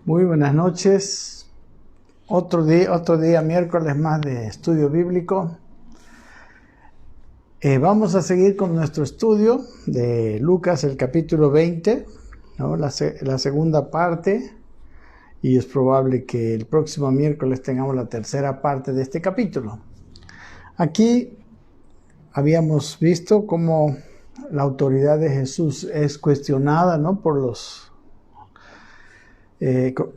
Muy buenas noches. Otro día miércoles más de estudio bíblico. Vamos a seguir con nuestro estudio de Lucas, el capítulo 20, ¿no? La segunda parte, y es probable que el próximo miércoles tengamos la tercera parte de este capítulo. Aquí habíamos visto cómo la autoridad de Jesús es cuestionada, ¿no? por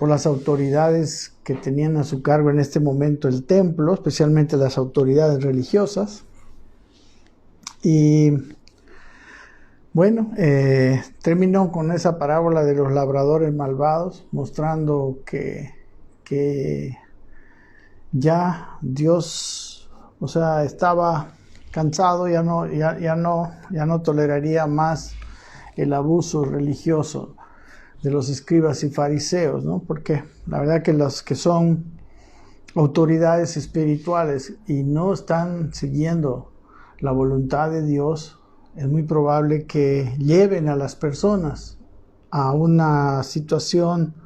las autoridades que tenían a su cargo en este momento el templo, especialmente las autoridades religiosas. Y bueno, terminó con esa parábola de los labradores malvados, mostrando que ya Dios, estaba cansado, ya no toleraría más el abuso religioso de los escribas y fariseos, ¿no? Porque la verdad que los que son autoridades espirituales y no están siguiendo la voluntad de Dios, es muy probable que lleven a las personas a una situación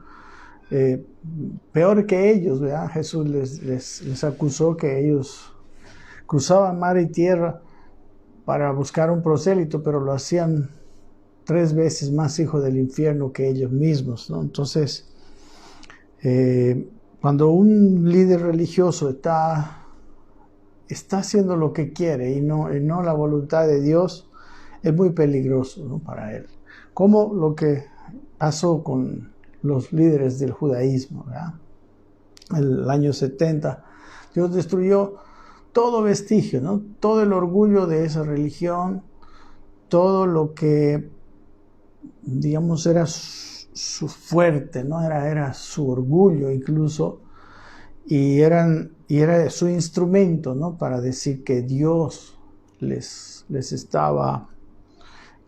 peor que ellos, ¿verdad? Jesús les acusó que ellos cruzaban mar y tierra para buscar un prosélito, pero lo hacían 3 veces más hijo del infierno que ellos mismos, ¿no? Entonces, cuando un líder religioso está haciendo lo que quiere y no la voluntad de Dios, es muy peligroso, ¿no? Para él. Como lo que pasó con los líderes del judaísmo, ¿verdad? El año 70, Dios destruyó todo vestigio, ¿no? Todo el orgullo de esa religión, todo lo que, digamos, era su fuerte, ¿no? Era su orgullo incluso, y era su instrumento, ¿no? Para decir que Dios les estaba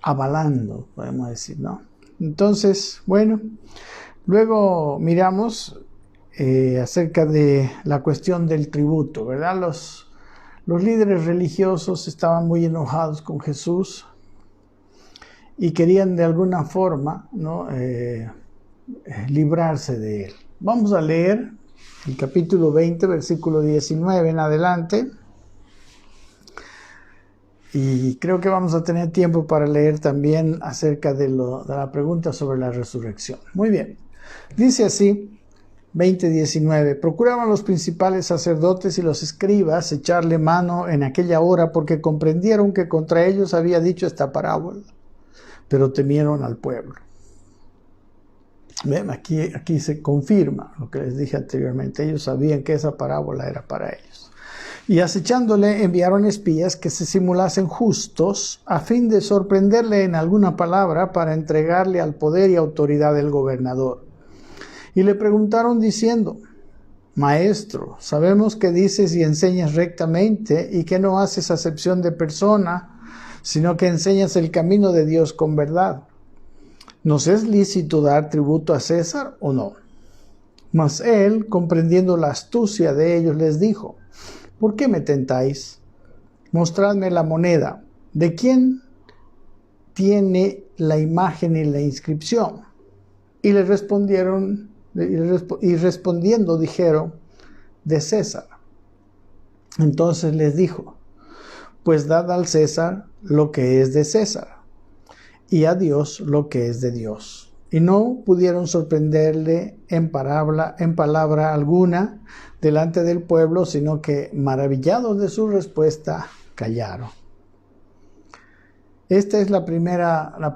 avalando, podemos decir, ¿no? Entonces, bueno, luego miramos acerca de la cuestión del tributo, ¿verdad? Los líderes religiosos estaban muy enojados con Jesús y querían de alguna forma, ¿no? Librarse de él. Vamos a leer el capítulo 20, versículo 19 en adelante. Y creo que vamos a tener tiempo para leer también acerca de la pregunta sobre la resurrección. Muy bien. Dice así, 20:19. Procuraban los principales sacerdotes y los escribas echarle mano en aquella hora porque comprendieron que contra ellos había dicho esta parábola, pero temieron al pueblo. Ven, aquí se confirma lo que les dije anteriormente. Ellos sabían que esa parábola era para ellos. Y acechándole enviaron espías que se simulasen justos a fin de sorprenderle en alguna palabra para entregarle al poder y autoridad del gobernador. Y le preguntaron diciendo: Maestro, sabemos que dices y enseñas rectamente y que no haces acepción de persona, sino que enseñas el camino de Dios con verdad. ¿Nos es lícito dar tributo a César o no? Mas él, comprendiendo la astucia de ellos, les dijo: ¿Por qué me tentáis? Mostradme la moneda. ¿De quién tiene la imagen y la inscripción? Y le respondieron, y respondiendo dijeron: de César. Entonces les dijo: pues dad al César lo que es de César, y a Dios lo que es de Dios. Y no pudieron sorprenderle en palabra alguna delante del pueblo, sino que, maravillados de su respuesta, callaron. Esta es la primera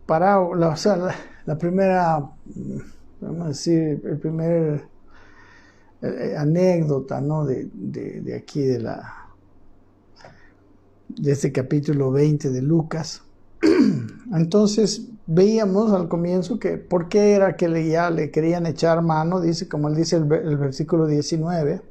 parábola, o sea, la primera, vamos a decir, el primer anécdota, ¿no? de aquí, de este capítulo 20 de Lucas. Entonces veíamos al comienzo que por qué era que le querían echar mano, dice, como él dice el versículo 19,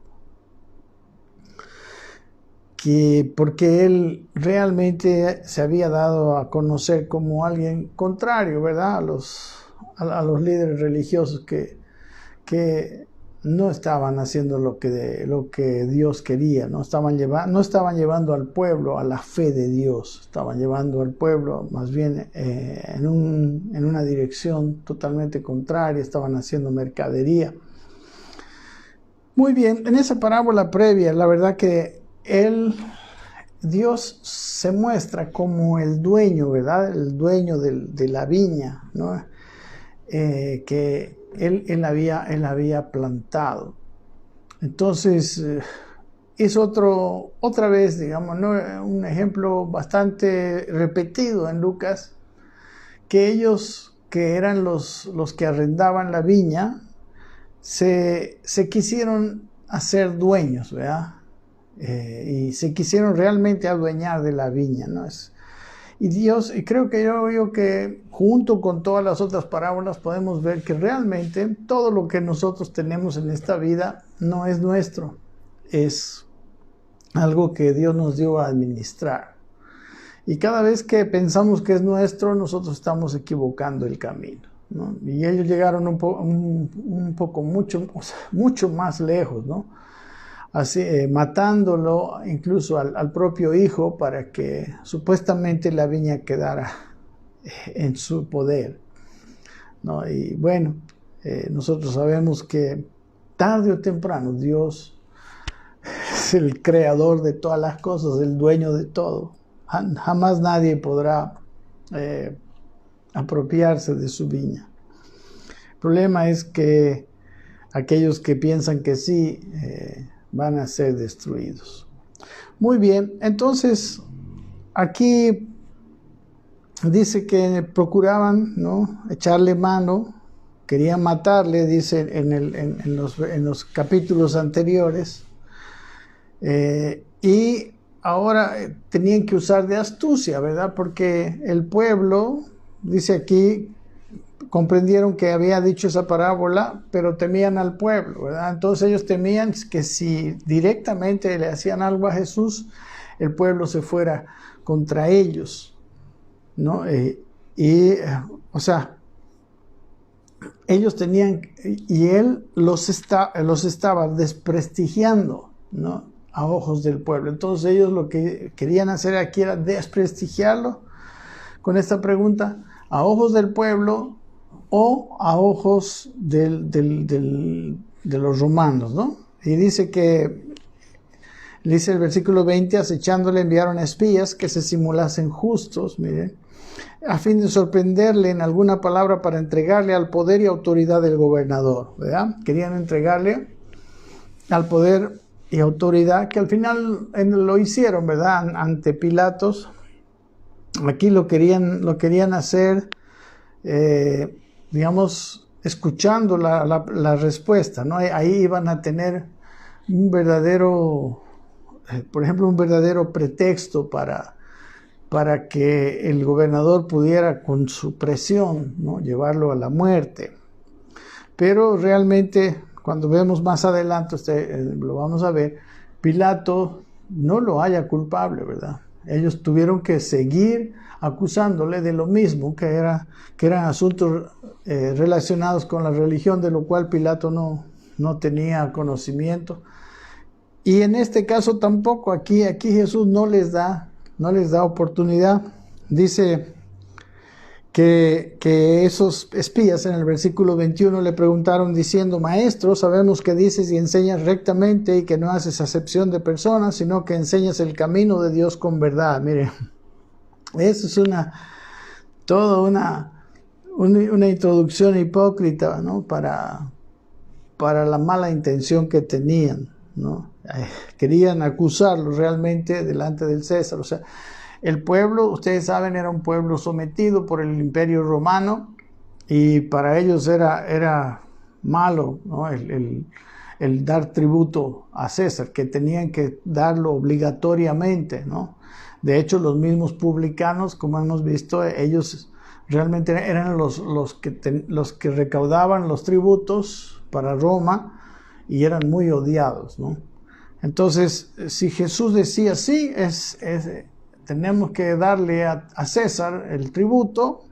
que porque él realmente se había dado a conocer como alguien contrario, ¿verdad? A los líderes religiosos que no estaban haciendo lo que Dios quería, no estaban llevando al pueblo a la fe de Dios, estaban llevando al pueblo más bien en una dirección totalmente contraria, estaban haciendo mercadería. Muy bien, en esa parábola previa, la verdad que Dios se muestra como el dueño, ¿verdad? El dueño de la viña, ¿no? Que él había plantado. Entonces, es otra vez, digamos, ¿no? Un ejemplo bastante repetido en Lucas, que ellos, que eran los que arrendaban la viña, se quisieron hacer dueños, ¿verdad? Y se quisieron realmente adueñar de la viña, ¿no? Y creo que yo que junto con todas las otras parábolas podemos ver que realmente todo lo que nosotros tenemos en esta vida no es nuestro, es algo que Dios nos dio a administrar. Y cada vez que pensamos que es nuestro, nosotros estamos equivocando el camino, ¿no? Y ellos llegaron mucho más lejos, ¿no? Así, matándolo incluso al propio hijo para que supuestamente la viña quedara en su poder, ¿no? Y bueno, nosotros sabemos que tarde o temprano Dios es el creador de todas las cosas, el dueño de todo. Jamás nadie podrá apropiarse de su viña. El problema es que aquellos que piensan que sí, van a ser destruidos. Muy bien, entonces aquí dice que procuraban, ¿no?, echarle mano, querían matarle, dice en los capítulos anteriores, y ahora tenían que usar de astucia, ¿verdad? Porque el pueblo, dice aquí, comprendieron que había dicho esa parábola, pero temían al pueblo, ¿verdad? Entonces ellos temían que si directamente le hacían algo a Jesús, el pueblo se fuera contra ellos, ¿no? O sea, ellos tenían, y él los estaba desprestigiando, ¿no?, a ojos del pueblo. Entonces ellos lo que querían hacer aquí era desprestigiarlo con esta pregunta, a ojos del pueblo o a ojos de los romanos, ¿no? Y dice el versículo 20, acechándole enviaron espías que se simulasen justos, miren, a fin de sorprenderle en alguna palabra para entregarle al poder y autoridad del gobernador, ¿verdad? Querían entregarle al poder y autoridad, que al final lo hicieron, ¿verdad? Ante Pilatos. Aquí lo querían hacer, digamos, escuchando la respuesta, ¿no? Ahí iban a tener un verdadero, por ejemplo, un verdadero pretexto para que el gobernador pudiera con su presión, ¿no?, llevarlo a la muerte. Pero realmente, cuando vemos más adelante, lo vamos a ver, Pilato no lo halla culpable, ¿verdad? Ellos tuvieron que seguir acusándole de lo mismo, que eran asuntos relacionados con la religión, de lo cual Pilato no tenía conocimiento. Y en este caso tampoco, aquí Jesús no les da oportunidad. Dice que esos espías en el versículo 21 le preguntaron diciendo: Maestro, sabemos que dices y enseñas rectamente y que no haces acepción de personas, sino que enseñas el camino de Dios con verdad. Mire, eso es toda una introducción hipócrita, ¿no?, para la mala intención que tenían, ¿no? Querían acusarlo realmente delante del César. O sea, el pueblo, ustedes saben, era un pueblo sometido por el Imperio Romano, y para ellos era malo, ¿no?, el dar tributo a César, que tenían que darlo obligatoriamente, ¿no? De hecho, los mismos publicanos, como hemos visto, ellos realmente eran los que recaudaban los tributos para Roma y eran muy odiados, ¿no? Entonces, si Jesús decía sí, tenemos que darle a César el tributo,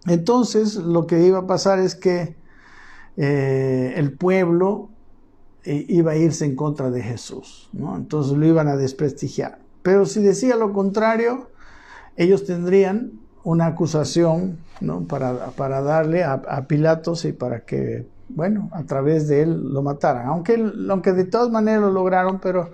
entonces lo que iba a pasar es que el pueblo iba a irse en contra de Jesús, ¿no? Entonces lo iban a desprestigiar. Pero si decía lo contrario, ellos tendrían una acusación, ¿no? para darle a Pilatos y para que, bueno, a través de él lo mataran. Aunque de todas maneras lo lograron, pero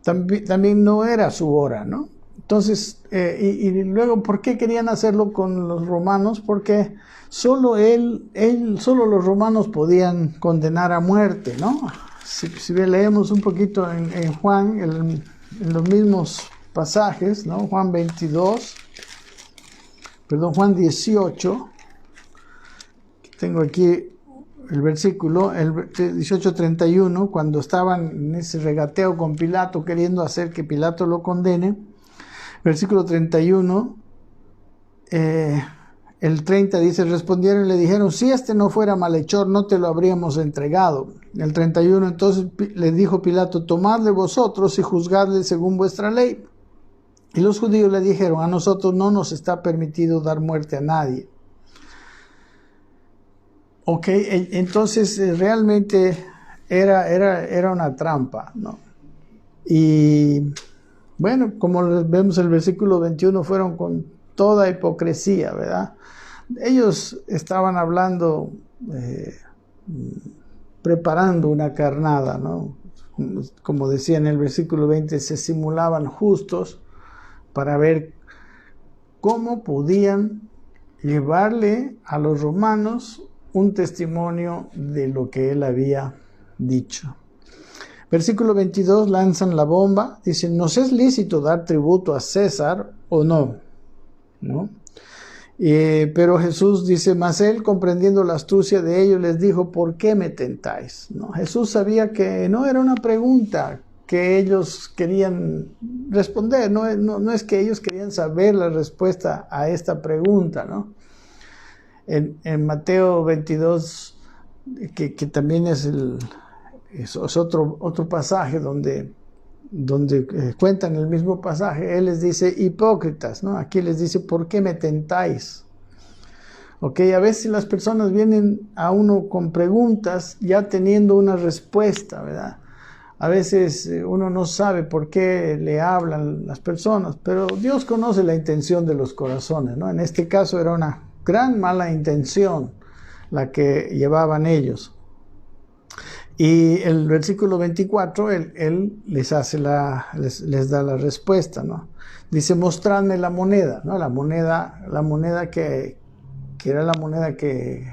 también no era su hora, ¿no? Entonces, y luego, ¿por qué querían hacerlo con los romanos? Porque solo los romanos podían condenar a muerte, ¿no? Si leemos un poquito en Juan, en los mismos pasajes, ¿no? Juan 18, tengo aquí el versículo, el 18:31, cuando estaban en ese regateo con Pilato, queriendo hacer que Pilato lo condene. Versículo 31, el 30 dice, respondieron y le dijeron, si este no fuera malhechor, no te lo habríamos entregado. El 31, entonces le dijo Pilato, tomadle vosotros y juzgadle según vuestra ley. Y los judíos le dijeron, a nosotros no nos está permitido dar muerte a nadie. Ok, entonces realmente era una trampa, ¿no? Y bueno, como vemos el versículo 21, fueron con toda hipocresía, ¿verdad? Ellos estaban hablando, preparando una carnada, ¿no? Como decía en el versículo 20, se simulaban justos para ver cómo podían llevarle a los romanos un testimonio de lo que él había dicho. Versículo 22, lanzan la bomba, dicen, ¿nos es lícito dar tributo a César o no? ¿No? Pero Jesús dice, mas él, comprendiendo la astucia de ellos, les dijo, ¿por qué me tentáis? ¿No? Jesús sabía que no era una pregunta que ellos querían responder, no es que ellos querían saber la respuesta a esta pregunta, ¿no? En Mateo 22, que también es otro pasaje donde cuentan el mismo pasaje, él les dice, hipócritas, ¿no? Aquí les dice, ¿por qué me tentáis? Ok, a veces las personas vienen a uno con preguntas ya teniendo una respuesta, ¿verdad? A veces uno no sabe por qué le hablan las personas, pero Dios conoce la intención de los corazones, ¿no? En este caso era una gran mala intención la que llevaban ellos. Y el versículo 24, él les da la respuesta, ¿no? Dice, mostradme la moneda, ¿no? La moneda que era la moneda que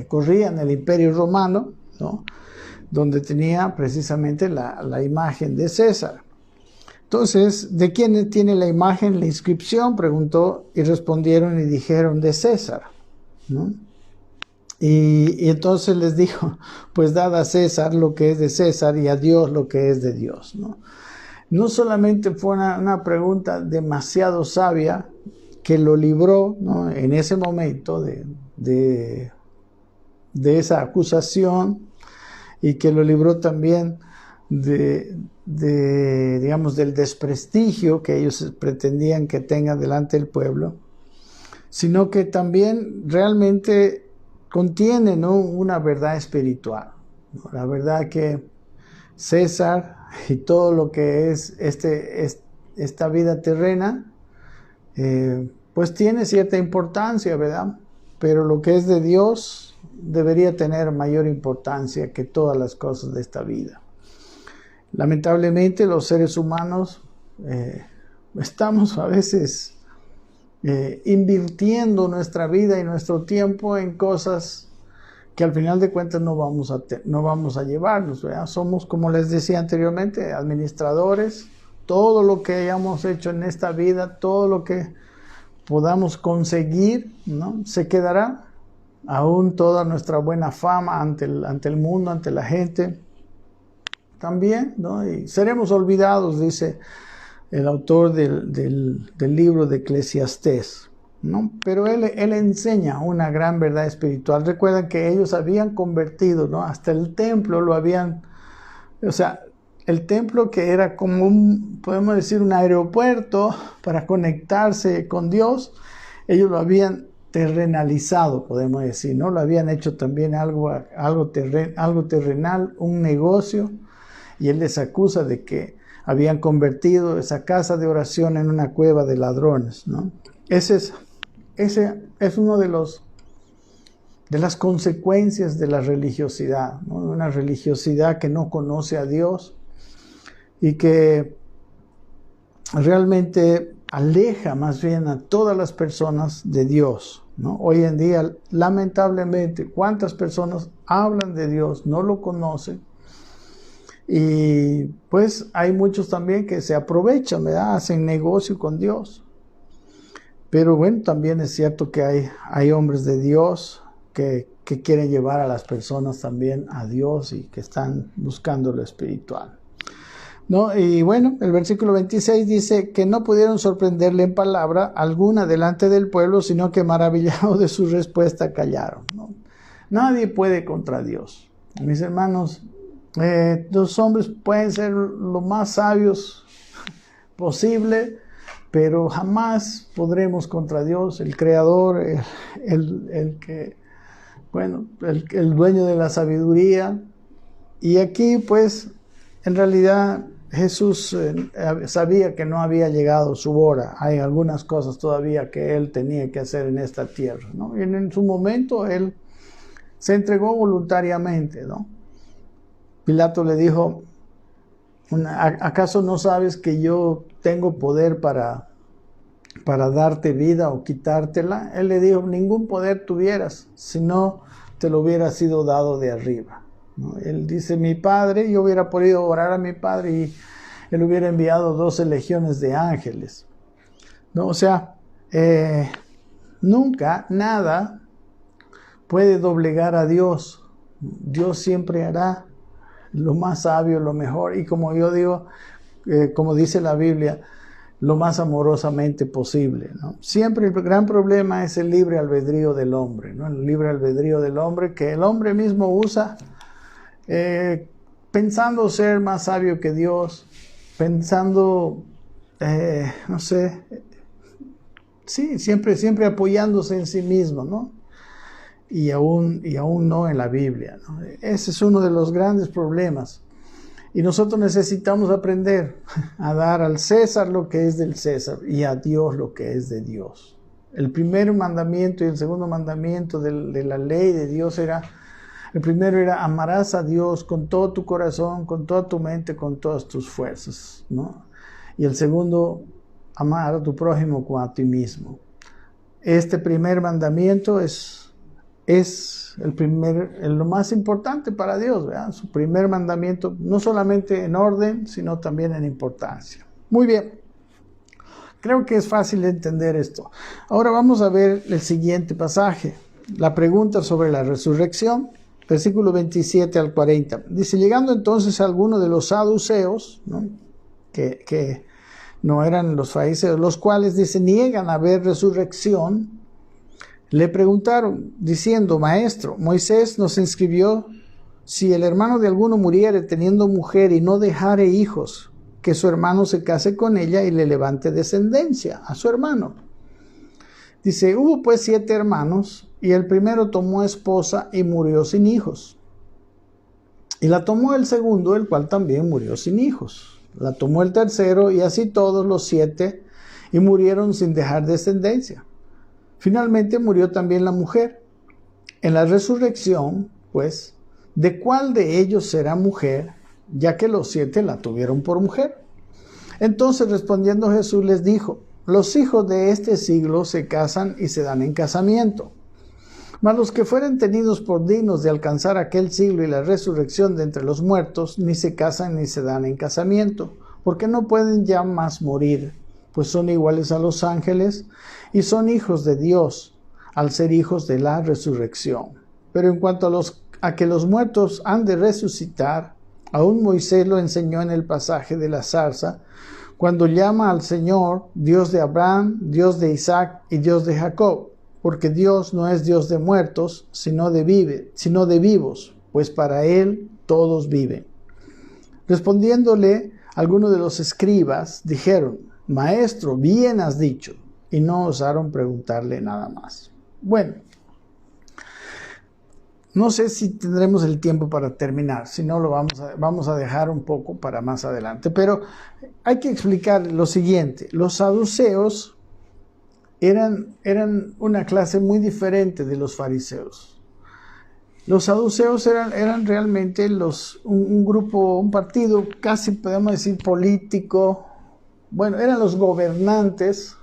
corría en el Imperio Romano, ¿no? Donde tenía precisamente la imagen de César. Entonces, ¿de quién tiene la imagen, la inscripción? Preguntó, y respondieron y dijeron, de César, ¿no? Y entonces les dijo, pues dad a César lo que es de César y a Dios lo que es de Dios, ¿no? No solamente fue una pregunta demasiado sabia que lo libró, ¿no? En ese momento de esa acusación, y que lo libró también digamos, del desprestigio que ellos pretendían que tenga delante del pueblo, sino que también realmente contiene, ¿no? Una verdad espiritual, ¿no? La verdad que César y todo lo que es esta vida terrena, pues tiene cierta importancia, ¿verdad? Pero lo que es de Dios debería tener mayor importancia que todas las cosas de esta vida. Lamentablemente los seres humanos estamos a veces invirtiendo nuestra vida y nuestro tiempo en cosas que al final de cuentas no vamos a llevarnos, ¿verdad? Somos, como les decía anteriormente, administradores. Todo lo que hayamos hecho en esta vida, todo lo que podamos conseguir, ¿no? Se quedará. Aún toda nuestra buena fama ante el mundo, ante la gente, también, ¿no? Y seremos olvidados, dice el autor del libro de Eclesiastés, ¿no? Pero él enseña una gran verdad espiritual. Recuerden que ellos habían convertido, ¿no? Hasta el templo lo habían, o sea, el templo que era como podemos decir, un aeropuerto para conectarse con Dios, ellos lo habían terrenalizado, podemos decir, ¿no? Lo habían hecho también algo terrenal, un negocio, y él les acusa de que habían convertido esa casa de oración en una cueva de ladrones, ¿no? Ese es uno de las consecuencias de la religiosidad, ¿no? Una religiosidad que no conoce a Dios y que realmente aleja más bien a todas las personas de Dios, ¿no? Hoy en día, lamentablemente, ¿cuántas personas hablan de Dios, no lo conocen? Y pues hay muchos también que se aprovechan, ¿verdad? Hacen negocio con Dios. Pero bueno, también es cierto que hay hombres de Dios que quieren llevar a las personas también a Dios y que están buscando lo espiritual, ¿no? Y bueno, el versículo 26 dice que no pudieron sorprenderle en palabra alguna delante del pueblo, sino que maravillados de su respuesta callaron, ¿no? Nadie puede contra Dios. Mis hermanos, los hombres pueden ser lo más sabios posible, pero jamás podremos contra Dios, el Creador, el dueño de la sabiduría. Y aquí pues en realidad Jesús sabía que no había llegado su hora. Hay algunas cosas todavía que él tenía que hacer en esta tierra, ¿no? Y en su momento él se entregó voluntariamente, ¿no? Pilato le dijo, ¿acaso no sabes que yo tengo poder para darte vida o quitártela? Él le dijo, ningún poder tuvieras, si no te lo hubiera sido dado de arriba, ¿no? Él dice, mi padre, yo hubiera podido orar a mi padre y él hubiera enviado 12 legiones de ángeles, ¿no? O sea, nunca, nada puede doblegar a Dios. Dios siempre hará lo más sabio, lo mejor, y como yo digo, como dice la Biblia, lo más amorosamente posible, ¿no? Siempre el gran problema es el libre albedrío del hombre, ¿no? El libre albedrío del hombre que el hombre mismo usa pensando ser más sabio que Dios, pensando, no sé, sí, siempre apoyándose en sí mismo, ¿no? Y aún no en la Biblia, ¿no? Ese es uno de los grandes problemas. Y nosotros necesitamos aprender a dar al César lo que es del César y a Dios lo que es de Dios. El primer mandamiento y el segundo mandamiento de la ley de Dios el primero era amarás a Dios con todo tu corazón, con toda tu mente, con todas tus fuerzas, ¿no? Y el segundo, amar a tu prójimo como a ti mismo. Este primer mandamiento es lo más importante para Dios, ¿verdad? Su primer mandamiento, no solamente en orden, sino también en importancia. Muy bien, creo que es fácil entender esto. Ahora vamos a ver el siguiente pasaje, la pregunta sobre la resurrección, versículo 27 al 40. Dice, llegando entonces a alguno de los saduceos, ¿no? que no eran los fariseos, los cuales, dice, niegan haber resurrección, le preguntaron, diciendo, Maestro, Moisés nos escribió, si el hermano de alguno muriere teniendo mujer y no dejare hijos, que su hermano se case con ella y le levante descendencia a su hermano. Dice, hubo pues 7 hermanos, y el primero tomó esposa y murió sin hijos. Y la tomó el segundo, el cual también murió sin hijos. La tomó el tercero, y así todos los 7, y murieron sin dejar descendencia. Finalmente murió también la mujer. En la resurrección, pues, ¿de cuál de ellos será mujer, ya que los 7 la tuvieron por mujer? Entonces respondiendo Jesús les dijo, los hijos de este siglo se casan y se dan en casamiento. Mas los que fueren tenidos por dignos de alcanzar aquel siglo y la resurrección de entre los muertos, ni se casan ni se dan en casamiento, porque no pueden ya más morir, pues son iguales a los ángeles y son hijos de Dios, al ser hijos de la resurrección. Pero en cuanto a que los muertos han de resucitar, aún Moisés lo enseñó en el pasaje de la zarza, cuando llama al Señor Dios de Abraham, Dios de Isaac y Dios de Jacob, porque Dios no es Dios de muertos, sino de vivos, pues para Él todos viven. Respondiéndole algunos de los escribas, dijeron, Maestro, bien has dicho, y no osaron preguntarle nada más. Bueno, no sé si tendremos el tiempo para terminar, si no lo vamos a dejar un poco para más adelante, pero hay que explicar lo siguiente. Los saduceos eran una clase muy diferente de los fariseos. Los saduceos eran realmente un grupo, un partido casi podemos decir político. Bueno, eran los gobernantes,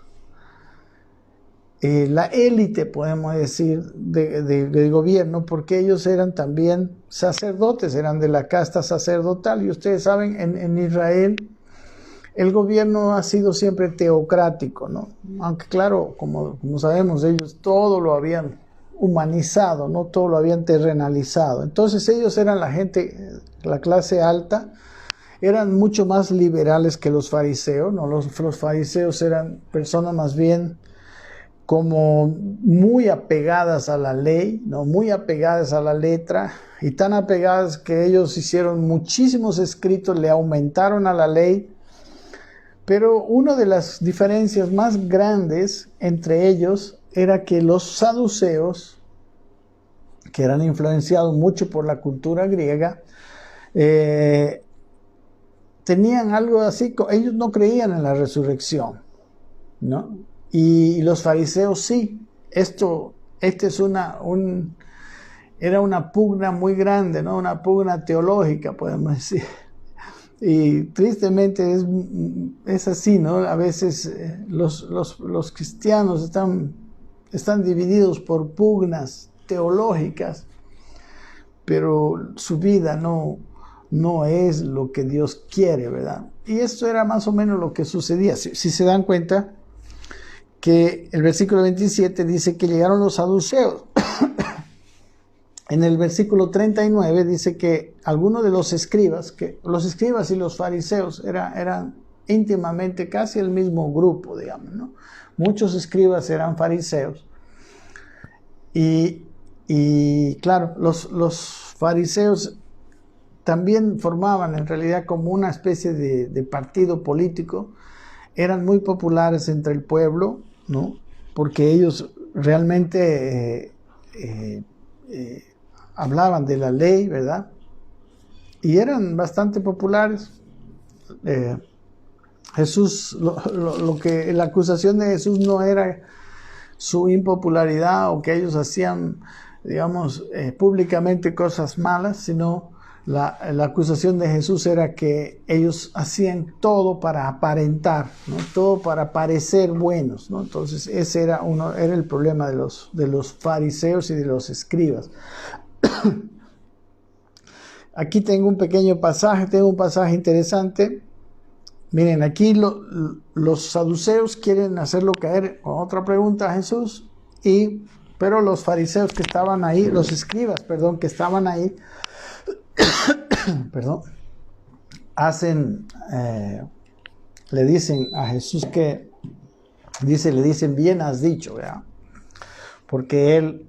la élite, podemos decir, del gobierno, porque ellos eran también sacerdotes, eran de la casta sacerdotal. Y ustedes saben, en Israel el gobierno ha sido siempre teocrático, ¿no? Aunque claro, como sabemos, ellos todo lo habían humanizado, ¿no? Todo lo habían terrenalizado. Entonces ellos eran la gente, la clase alta, eran mucho más liberales que los fariseos, ¿no? Los fariseos eran personas más bien como muy apegadas a la ley, ¿no? Muy apegadas a la letra, y tan apegadas que ellos hicieron muchísimos escritos, le aumentaron a la ley. Pero una de las diferencias más grandes entre ellos era que los saduceos, que eran influenciados mucho por la cultura griega, tenían algo así, ellos no creían en la resurrección, ¿no? Y los fariseos sí. Era una pugna muy grande, ¿no? Una pugna teológica, podemos decir. Y tristemente es así, ¿no? A veces los cristianos están divididos por pugnas teológicas, pero su vida no es lo que Dios quiere, ¿verdad? Y esto era más o menos lo que sucedía. Si se dan cuenta que el versículo 27 dice que llegaron los saduceos. En el versículo 39 dice que algunos de los escribas y los fariseos eran íntimamente casi el mismo grupo, digamos, ¿no? Muchos escribas eran fariseos. Y claro, los fariseos también formaban en realidad como una especie de partido político. Eran muy populares entre el pueblo, ¿no? Porque ellos realmente hablaban de la ley, ¿verdad? Y eran bastante populares. Jesús, la acusación de Jesús no era su impopularidad o que ellos hacían, digamos, públicamente cosas malas, sino la acusación de Jesús era que ellos hacían todo para aparentar, ¿no? Todo para parecer buenos, ¿no? Entonces ese era el problema de los fariseos y de los escribas. Aquí tengo un pasaje interesante. Miren, aquí los saduceos quieren hacerlo caer con otra pregunta a Jesús, pero los fariseos que estaban ahí, los escribas, perdón, que estaban ahí, perdón, le dicen a Jesús le dicen, bien has dicho, ¿verdad? Porque él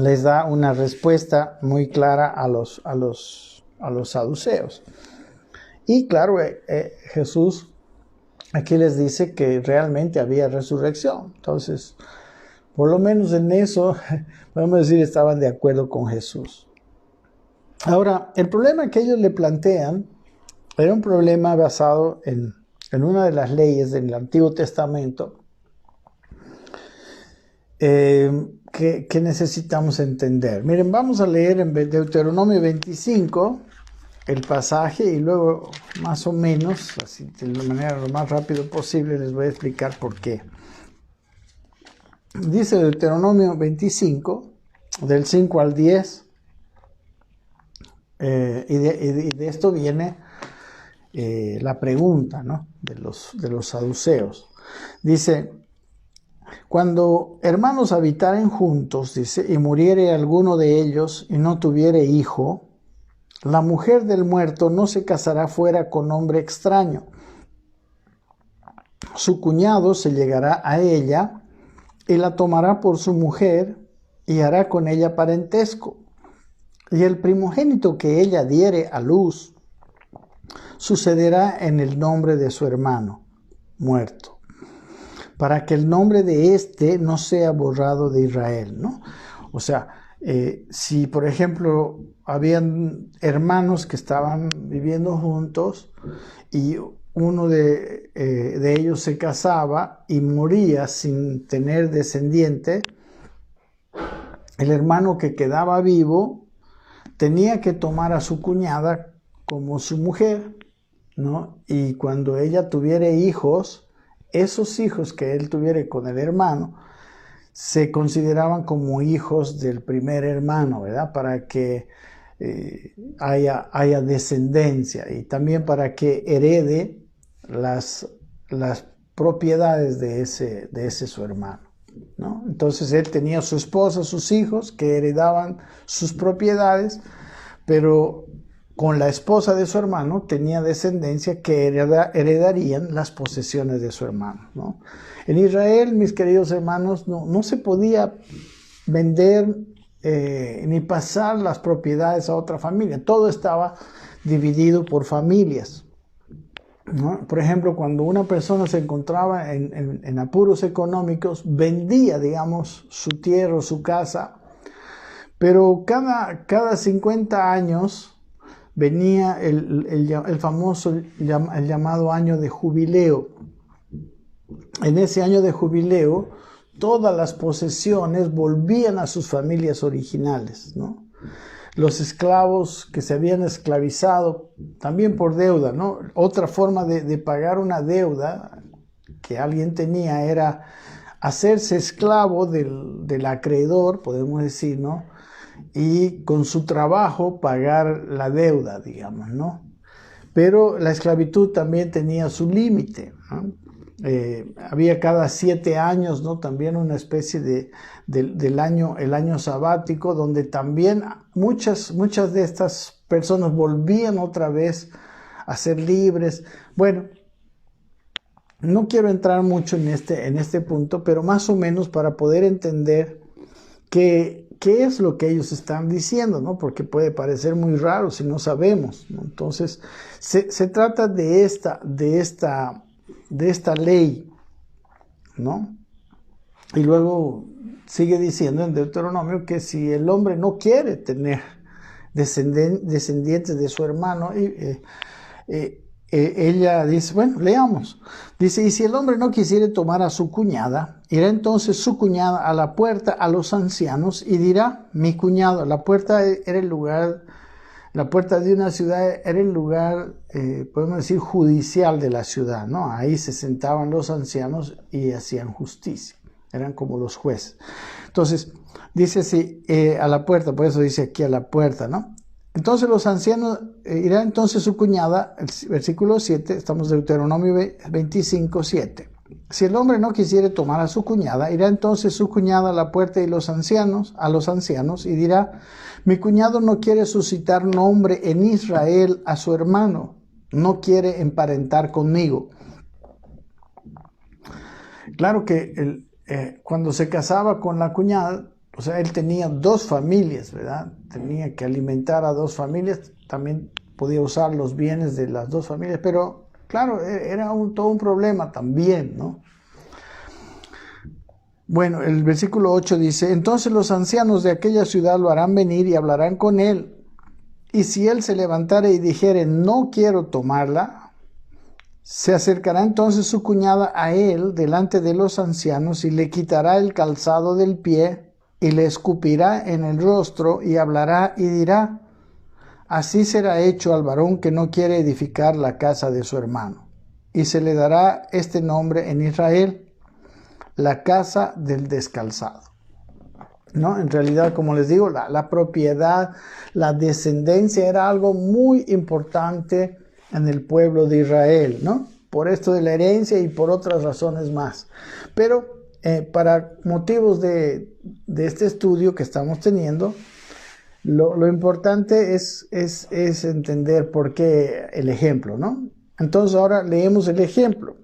les da una respuesta muy clara a los saduceos. Y claro, Jesús aquí les dice que realmente había resurrección. Entonces, por lo menos en eso, podemos decir, estaban de acuerdo con Jesús. Ahora, el problema que ellos le plantean era un problema basado en una de las leyes del Antiguo Testamento que necesitamos entender. Miren, vamos a leer en Deuteronomio 25 el pasaje y luego más o menos, así de la manera lo más rápido posible, les voy a explicar por qué. Dice Deuteronomio 25, del 5 al 10, y de esto viene la pregunta, ¿no? de los saduceos. Dice: cuando hermanos habitaren juntos, dice, y muriere alguno de ellos y no tuviere hijo, la mujer del muerto no se casará fuera con hombre extraño. Su cuñado se llegará a ella y la tomará por su mujer y hará con ella parentesco. Y el primogénito que ella diere a luz sucederá en el nombre de su hermano muerto. para que el nombre de éste no sea borrado de Israel, ¿no? O sea, si por ejemplo habían hermanos que estaban viviendo juntos y uno de ellos se casaba y moría sin tener descendiente, el hermano que quedaba vivo tenía que tomar a su cuñada como su mujer, ¿no? Y cuando ella tuviera hijos, esos hijos que él tuviera con el hermano se consideraban como hijos del primer hermano, ¿verdad? Para que haya descendencia y también para que herede las propiedades de ese su hermano, ¿no? Entonces él tenía su esposa, sus hijos que heredaban sus propiedades, pero con la esposa de su hermano tenía descendencia que heredarían las posesiones de su hermano, ¿no? En Israel, mis queridos hermanos, no se podía vender ni pasar las propiedades a otra familia. Todo estaba dividido por familias, ¿no? Por ejemplo, cuando una persona se encontraba en apuros económicos, vendía, digamos, su tierra o su casa, pero cada 50 años venía el famoso, el llamado año de jubileo. En ese año de jubileo, todas las posesiones volvían a sus familias originales, ¿no? Los esclavos que se habían esclavizado, también por deuda, ¿no? Otra forma de pagar una deuda que alguien tenía era hacerse esclavo del acreedor, podemos decir, ¿no? Y con su trabajo pagar la deuda, digamos, ¿no? Pero la esclavitud también tenía su límite, ¿no? Había cada 7 años, ¿no? También una especie el año sabático, donde también muchas de estas personas volvían otra vez a ser libres. Bueno, no quiero entrar mucho en este punto, pero más o menos para poder entender qué es lo que ellos están diciendo, ¿no? Porque puede parecer muy raro si no sabemos, ¿no? Entonces, se trata de esta ley, ¿no? Y luego sigue diciendo en Deuteronomio que si el hombre no quiere tener descendientes de su hermano, ella dice, bueno, leamos. Dice, y si el hombre no quisiere tomar a su cuñada, irá entonces su cuñada a la puerta a los ancianos y dirá, mi cuñado. La puerta era el lugar, la puerta de una ciudad era el lugar, podemos decir, judicial de la ciudad, ¿no? Ahí se sentaban los ancianos y hacían justicia. Eran como los jueces. Entonces, dice así, a la puerta, por eso dice aquí a la puerta, ¿no? Entonces los ancianos, irá entonces su cuñada, el versículo 7, estamos en Deuteronomio 25, 7. Si el hombre no quisiere tomar a su cuñada, irá entonces su cuñada a la puerta y a los ancianos, y dirá, mi cuñado no quiere suscitar nombre en Israel a su hermano, no quiere emparentar conmigo. Claro que cuando se casaba con la cuñada, o sea, él tenía 2 familias, ¿verdad? Tenía que alimentar a 2 familias, también podía usar los bienes de las 2 familias, pero claro, era todo un problema también, ¿no? Bueno, el versículo 8 dice, entonces los ancianos de aquella ciudad lo harán venir y hablarán con él, y si él se levantare y dijere, no quiero tomarla, se acercará entonces su cuñada a él delante de los ancianos y le quitará el calzado del pie y le escupirá en el rostro y hablará y dirá, así será hecho al varón que no quiere edificar la casa de su hermano. Y se le dará este nombre en Israel, la casa del descalzado. ¿No? En realidad, como les digo, la propiedad, la descendencia era algo muy importante en el pueblo de Israel, ¿no? Por esto de la herencia y por otras razones más. Pero para motivos de este estudio que estamos teniendo, lo importante es entender por qué el ejemplo, ¿no? Entonces ahora leemos el ejemplo.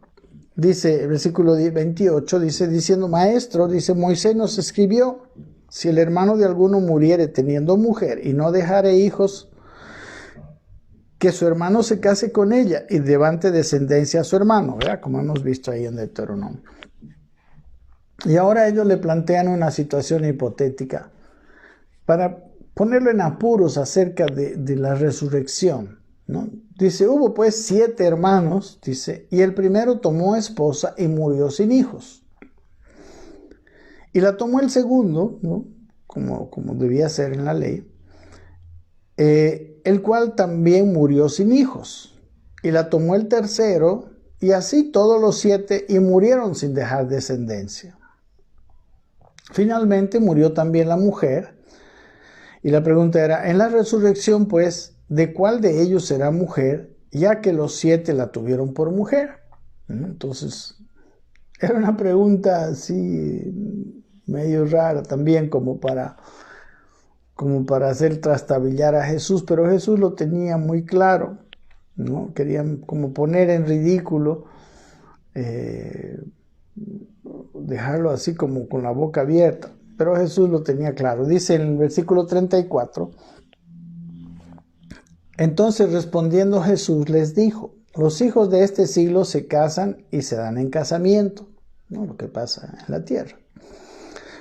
Dice el versículo 28, diciendo, maestro, dice, Moisés nos escribió, si el hermano de alguno muriere teniendo mujer y no dejare hijos, que su hermano se case con ella y levante descendencia a su hermano, ¿verdad? Como hemos visto ahí en Deuteronomio. Y ahora ellos le plantean una situación hipotética para ponerlo en apuros acerca de la resurrección, ¿no? Dice, hubo pues 7 hermanos, dice, y el primero tomó esposa y murió sin hijos. Y la tomó el segundo, ¿no? Como debía ser en la ley, el cual también murió sin hijos. Y la tomó el tercero, y así todos los 7, y murieron sin dejar descendencia. Finalmente murió también la mujer, y la pregunta era, en la resurrección, pues, ¿de cuál de ellos será mujer, ya que los 7 la tuvieron por mujer? Entonces, era una pregunta así medio rara también, como para hacer trastabillar a Jesús, pero Jesús lo tenía muy claro, ¿no? Querían como poner en ridículo, dejarlo así como con la boca abierta, pero Jesús lo tenía claro. Dice en el versículo 34, entonces respondiendo Jesús les dijo, los hijos de este siglo se casan y se dan en casamiento, ¿no? Lo que pasa en la tierra.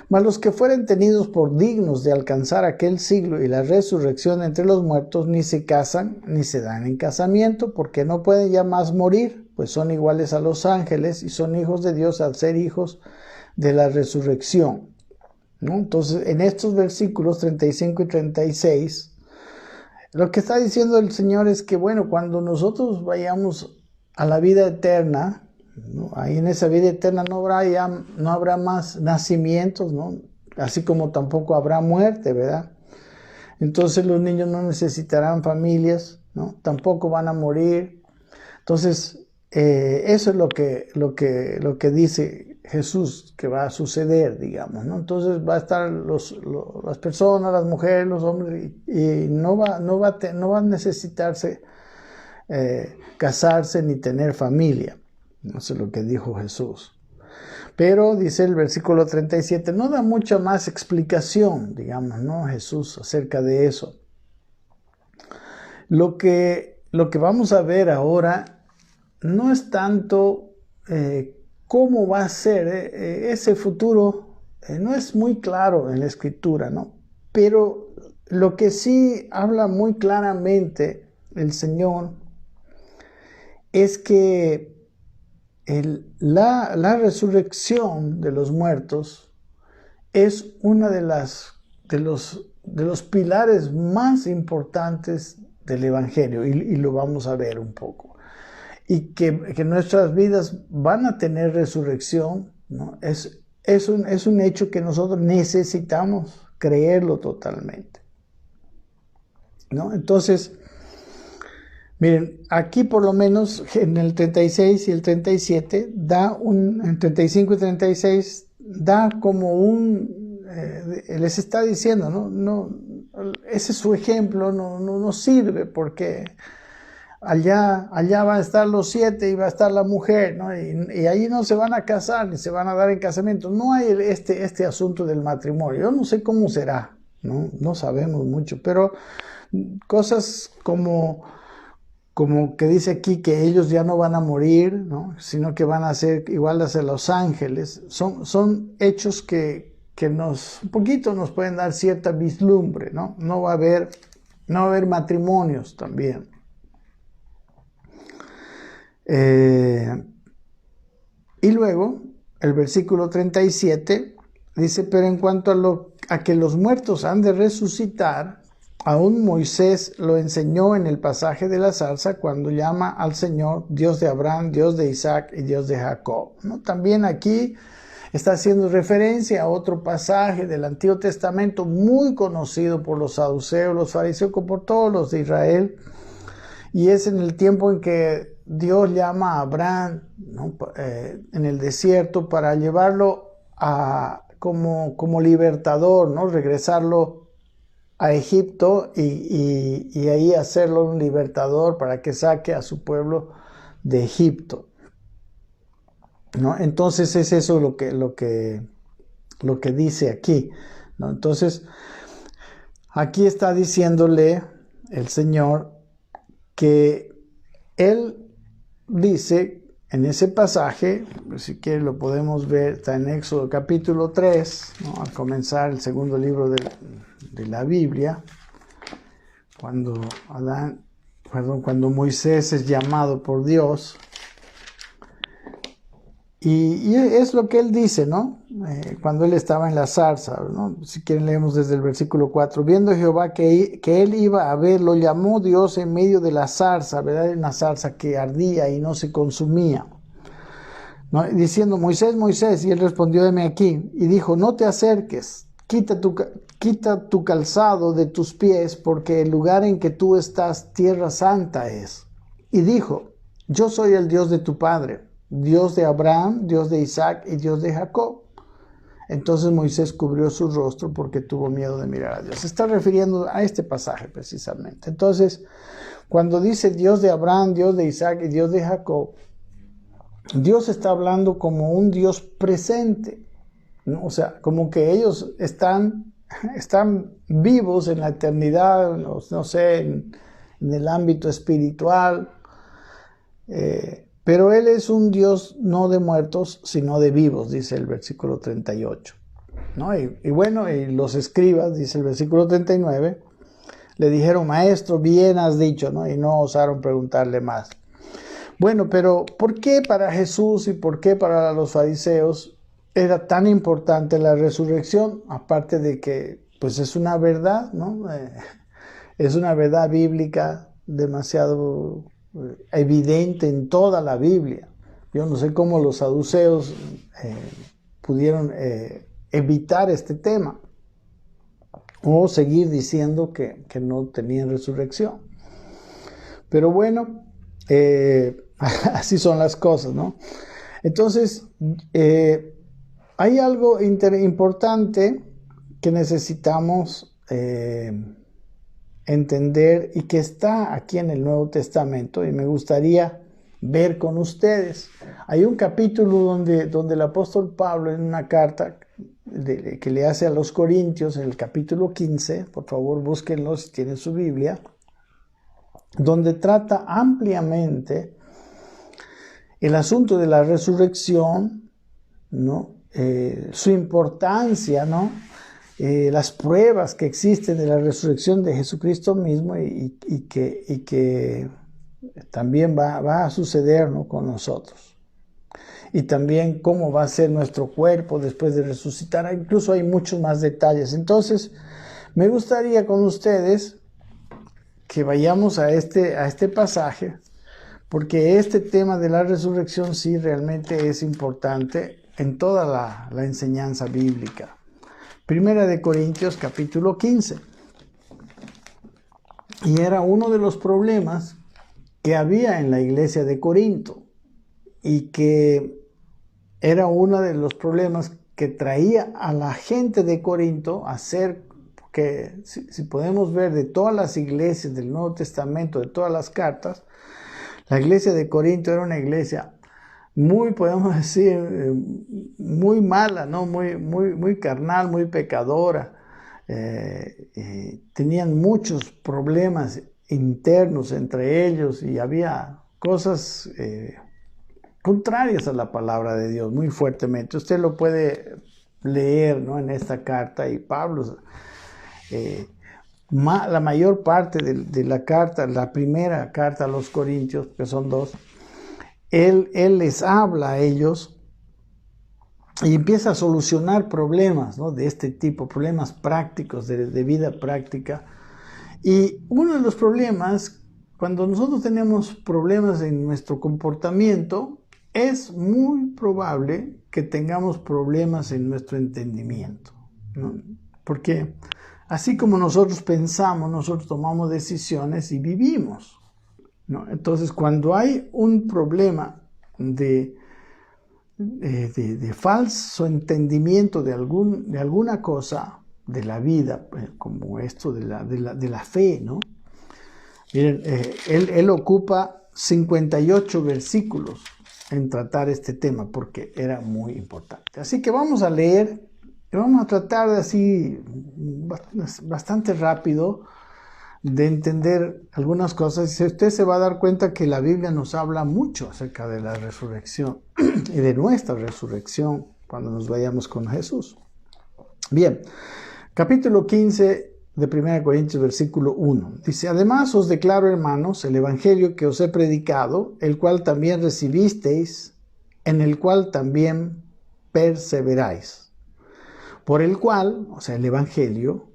Mas los que fueren tenidos por dignos de alcanzar aquel siglo y la resurrección entre los muertos, ni se casan ni se dan en casamiento, porque no pueden ya más morir, pues son iguales a los ángeles y son hijos de Dios al ser hijos de la resurrección, ¿no? Entonces, en estos versículos 35 y 36, lo que está diciendo el Señor es que, bueno, cuando nosotros vayamos a la vida eterna, ¿no? Ahí en esa vida eterna no habrá más nacimientos, ¿no? Así como tampoco habrá muerte, ¿verdad? Entonces los niños no necesitarán familias, ¿no? Tampoco van a morir. Entonces, eso es lo que dice Jesús que va a suceder, digamos, ¿no? Entonces va a estar las personas, las mujeres, los hombres, y no va a necesitarse casarse ni tener familia. Eso es lo que dijo Jesús. Pero, dice el versículo 37, no da mucha más explicación, digamos, ¿no? Jesús acerca de eso. Lo que vamos a ver ahora no es tanto cómo va a ser ese futuro, no es muy claro en la Escritura, ¿no? Pero lo que sí habla muy claramente el Señor es que la resurrección de los muertos es una de los pilares más importantes del Evangelio, y lo vamos a ver un poco. Y que nuestras vidas van a tener resurrección, ¿no? Es un hecho que nosotros necesitamos creerlo totalmente, ¿no? Entonces, miren, aquí por lo menos en el 36 y el 37 en 35 y 36 da como les está diciendo, no, ese es su ejemplo, no sirve porque allá van a estar los 7 y va a estar la mujer, ¿no? Y ahí no se van a casar ni se van a dar en casamiento. No hay este asunto del matrimonio. Yo no sé cómo será, no sabemos mucho, pero cosas como que dice aquí que ellos ya no van a morir, ¿no? Sino que van a ser iguales a los ángeles. Son hechos que un poquito nos pueden dar cierta vislumbre, ¿no? No va a haber matrimonios también. Y luego, el versículo 37 dice, pero en cuanto a que los muertos han de resucitar, aún Moisés lo enseñó en el pasaje de la zarza cuando llama al Señor Dios de Abraham, Dios de Isaac y Dios de Jacob, ¿no? También aquí está haciendo referencia a otro pasaje del Antiguo Testamento muy conocido por los saduceos, los fariseos, por todos los de Israel, y es en el tiempo en que Dios llama a Abraham, ¿no? En el desierto para llevarlo como libertador, ¿no? Regresarlo a Egipto y ahí hacerlo un libertador para que saque a su pueblo de Egipto, ¿no? Entonces es eso lo que dice aquí, ¿no? Entonces aquí está diciéndole el Señor que Él dice en ese pasaje, pues si quieren lo podemos ver, está en Éxodo capítulo 3, ¿no? Al comenzar el segundo libro de la Biblia, cuando Moisés es llamado por Dios. Y es lo que él dice, ¿no? Cuando él estaba en la zarza, ¿no? Si quieren leemos desde el versículo 4. Viendo Jehová que él iba a ver, lo llamó Dios en medio de la zarza, ¿verdad? Una zarza que ardía y no se consumía, ¿no? Diciendo, Moisés, Moisés, y él respondió, heme aquí. Y dijo, no te acerques, quita tu calzado de tus pies, porque el lugar en que tú estás, tierra santa es. Y dijo, yo soy el Dios de tu padre, Dios de Abraham, Dios de Isaac y Dios de Jacob. Entonces Moisés cubrió su rostro porque tuvo miedo de mirar a Dios. Se está refiriendo a este pasaje precisamente. Entonces, cuando dice Dios de Abraham, Dios de Isaac y Dios de Jacob, Dios está hablando como un Dios presente, ¿no? O sea, como que ellos están vivos en la eternidad, no sé, en el ámbito espiritual, pero Él es un Dios no de muertos, sino de vivos, dice el versículo 38. ¿No? Y los escribas, dice el versículo 39, le dijeron, maestro, bien has dicho, ¿no? Y no osaron preguntarle más. Bueno, pero ¿por qué para Jesús y por qué para los fariseos era tan importante la resurrección? Aparte de que, pues es una verdad, ¿no? Es una verdad bíblica demasiado evidente en toda la Biblia. Yo no sé cómo los saduceos pudieron evitar este tema o seguir diciendo que no tenían resurrección. Pero bueno, así son las cosas, ¿no? Entonces, hay algo importante que necesitamos entender y que está aquí en el Nuevo Testamento y me gustaría ver con ustedes. Hay un capítulo donde el apóstol Pablo, en una carta que le hace a los Corintios, en el capítulo 15, por favor búsquenlo si tienen su Biblia, donde trata ampliamente el asunto de la resurrección, ¿no? Su importancia, ¿no? Las pruebas que existen de la resurrección de Jesucristo mismo y que también va a suceder, ¿no? Con nosotros. Y también cómo va a ser nuestro cuerpo después de resucitar. Incluso hay muchos más detalles. Entonces, me gustaría con ustedes que vayamos a este pasaje, porque este tema de la resurrección sí realmente es importante en toda la enseñanza bíblica. Primera de Corintios capítulo 15. Y era uno de los problemas que había en la iglesia de Corinto y que era uno de los problemas que traía a la gente de Corinto a hacer, que si podemos ver de todas las iglesias del Nuevo Testamento, de todas las cartas, la iglesia de Corinto era una iglesia muy, podemos decir, muy mala, ¿no? Muy carnal, muy pecadora. Tenían muchos problemas internos entre ellos y había cosas contrarias a la palabra de Dios muy fuertemente. Usted lo puede leer, ¿no? En esta carta, y Pablo, la mayor parte de la carta, la primera carta a los Corintios, que son 2, él les habla a ellos y empieza a solucionar problemas, ¿no? De este tipo, problemas prácticos, de vida práctica. Y uno de los problemas, cuando nosotros tenemos problemas en nuestro comportamiento, es muy probable que tengamos problemas en nuestro entendimiento, ¿no? Porque así como nosotros pensamos, nosotros tomamos decisiones y vivimos, ¿no? Entonces, cuando hay un problema de falso entendimiento de alguna cosa de la vida, como esto de la fe, ¿no? Miren, él ocupa 58 versículos en tratar este tema porque era muy importante. Así que vamos a leer, y vamos a tratar de así bastante rápido de entender algunas cosas. Y usted se va a dar cuenta que la Biblia nos habla mucho acerca de la resurrección y de nuestra resurrección cuando nos vayamos con Jesús. Bien, capítulo 15 de 1 Corintios, versículo 1. Dice, además os declaro, hermanos, el evangelio que os he predicado, el cual también recibisteis, en el cual también perseveráis. Por el cual, o sea, el evangelio,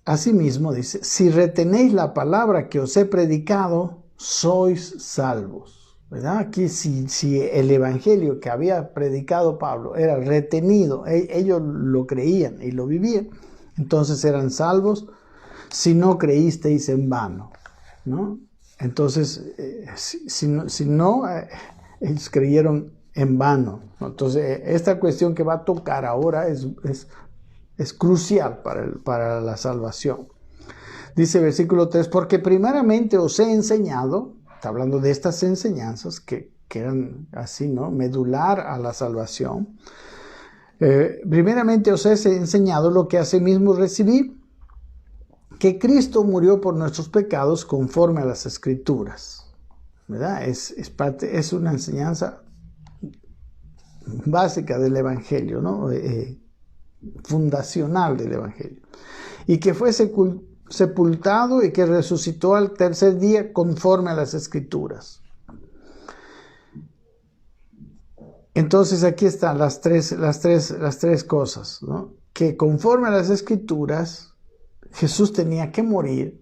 asimismo dice, si retenéis la palabra que os he predicado, sois salvos. ¿Verdad? Aquí si el evangelio que había predicado Pablo era retenido, ellos lo creían y lo vivían, entonces eran salvos. Si no creísteis en vano, ¿no? Entonces, si no, ellos creyeron en vano. Entonces, esta cuestión que va a tocar ahora es crucial para la salvación. Dice versículo 3, porque primeramente os he enseñado, está hablando de estas enseñanzas que eran así, ¿no? Medular a la salvación. Primeramente os he enseñado lo que asimismo recibí, que Cristo murió por nuestros pecados conforme a las Escrituras. ¿Verdad? Es una enseñanza básica del Evangelio, ¿no? Fundacional del Evangelio. Y que fue sepultado y que resucitó al tercer día conforme a las Escrituras. Entonces aquí están las tres cosas, ¿no? Que conforme a las Escrituras, Jesús tenía que morir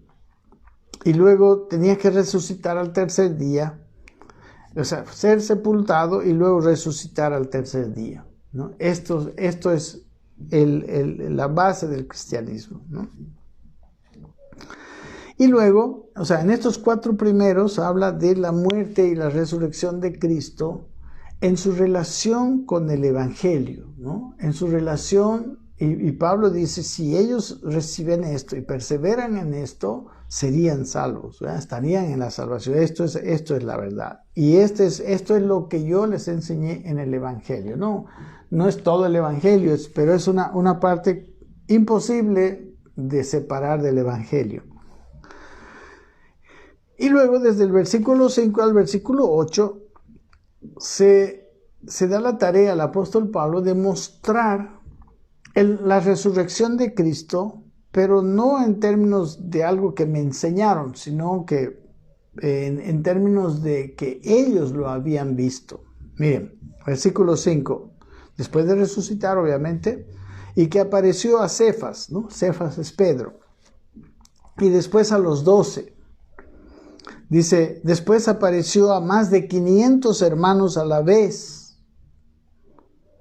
y luego tenía que resucitar al tercer día, o sea, ser sepultado y luego resucitar al tercer día, ¿no? Esto es la base del cristianismo, ¿no? Y luego, o sea, en estos 4 primeros habla de la muerte y la resurrección de Cristo en su relación con el Evangelio, ¿no? En su relación, y Pablo dice, si ellos reciben esto y perseveran en esto, serían salvos, ¿verdad? Estarían en la salvación. Esto es la verdad. Y esto es lo que yo les enseñé en el Evangelio. No es todo el Evangelio, pero es una parte imposible de separar del Evangelio. Y luego, desde el versículo 5 al versículo 8, se da la tarea al apóstol Pablo de mostrar la resurrección de Cristo, pero no en términos de algo que me enseñaron, sino que en términos de que ellos lo habían visto. Miren, versículo 5, después de resucitar, obviamente, y que apareció a Cefas, ¿no? Cefas es Pedro, y después a los 12. Dice, después apareció a más de 500 hermanos a la vez,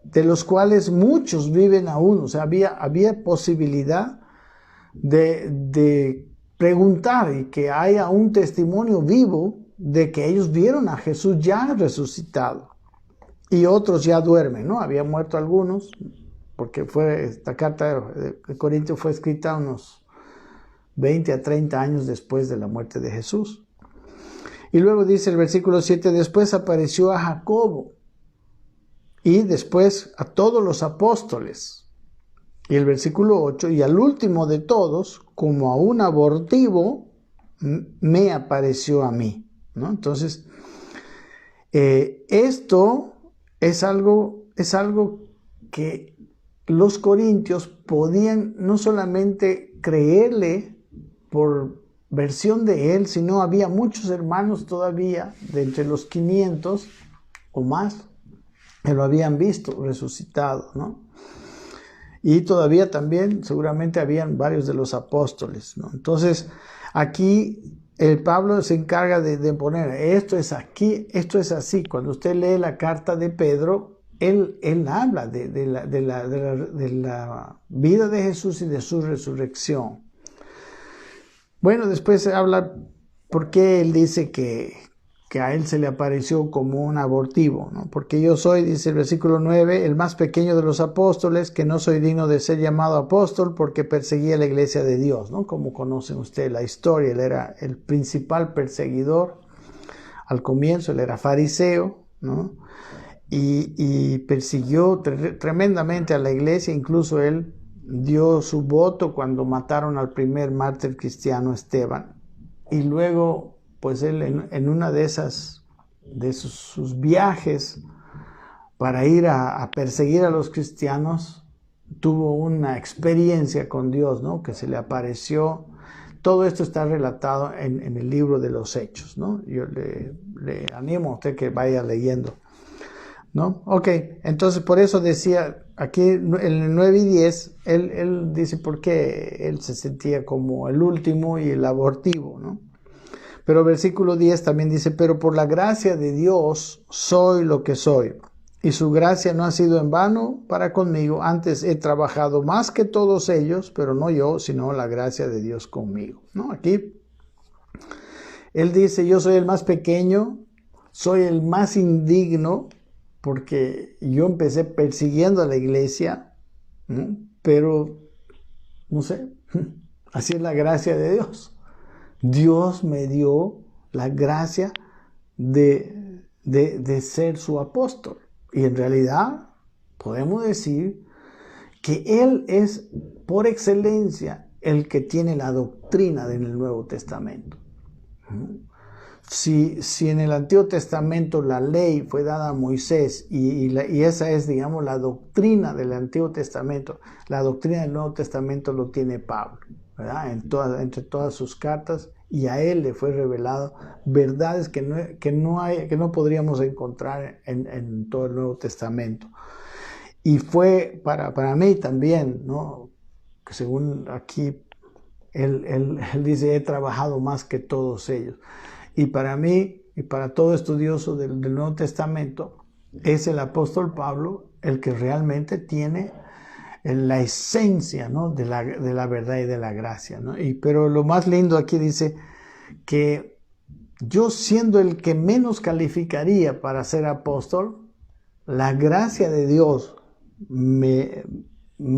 de los cuales muchos viven aún. O sea, había posibilidad de preguntar y que haya un testimonio vivo de que ellos vieron a Jesús ya resucitado. Y otros ya duermen, ¿no? Habían muerto algunos, porque esta carta de Corintios fue escrita unos 20 a 30 años después de la muerte de Jesús. Y luego dice el versículo 7, después apareció a Jacobo y después a todos los apóstoles. Y el versículo 8, y al último de todos, como a un abortivo, me apareció a mí, ¿no? Entonces, esto es algo que los corintios podían no solamente creerle por versión de él, sino había muchos hermanos todavía, de entre los 500 o más, que lo habían visto resucitado, ¿no? Y todavía también seguramente habían varios de los apóstoles, ¿no? Entonces, aquí el Pablo se encarga de poner, esto es aquí, esto es así. Cuando usted lee la carta de Pedro, él habla de la vida de Jesús y de su resurrección. Bueno, después habla por qué él dice que a él se le apareció como un abortivo, ¿no? Porque yo soy, dice el versículo 9, el más pequeño de los apóstoles, que no soy digno de ser llamado apóstol porque perseguía la iglesia de Dios, ¿no? Como conocen ustedes la historia, él era el principal perseguidor. Al comienzo él era fariseo, ¿no? Y persiguió tremendamente a la iglesia, incluso él dio su voto cuando mataron al primer mártir cristiano, Esteban. Y luego, pues él en una de sus viajes para ir a perseguir a los cristianos, tuvo una experiencia con Dios, ¿no? Que se le apareció. Todo esto está relatado en el libro de los Hechos, ¿no? Yo le animo a usted que vaya leyendo, ¿no? Ok, entonces por eso decía, aquí en el 9 y 10, él dice por qué él se sentía como el último y el abortivo, ¿no? Pero versículo 10 también dice, pero por la gracia de Dios soy lo que soy. Y su gracia no ha sido en vano para conmigo. Antes he trabajado más que todos ellos, pero no yo, sino la gracia de Dios conmigo, ¿no? Aquí él dice, yo soy el más pequeño, soy el más indigno, porque yo empecé persiguiendo a la iglesia, ¿no? Pero, no sé, así es la gracia de Dios. Dios me dio la gracia de ser su apóstol. Y en realidad podemos decir que Él es por excelencia el que tiene la doctrina del Nuevo Testamento. Si en el Antiguo Testamento la ley fue dada a Moisés y esa es, digamos, la doctrina del Antiguo Testamento, la doctrina del Nuevo Testamento lo tiene Pablo, ¿verdad? Entre todas sus cartas, y a él le fue revelado verdades que no podríamos encontrar en todo el Nuevo Testamento. Y fue para mí también, ¿no? Que según aquí él dice, he trabajado más que todos ellos. Y para mí, y para todo estudioso del Nuevo Testamento, es el apóstol Pablo el que realmente tiene la esencia, ¿no? de la verdad y de la gracia, ¿no? Pero lo más lindo aquí dice que yo, siendo el que menos calificaría para ser apóstol, la gracia de Dios me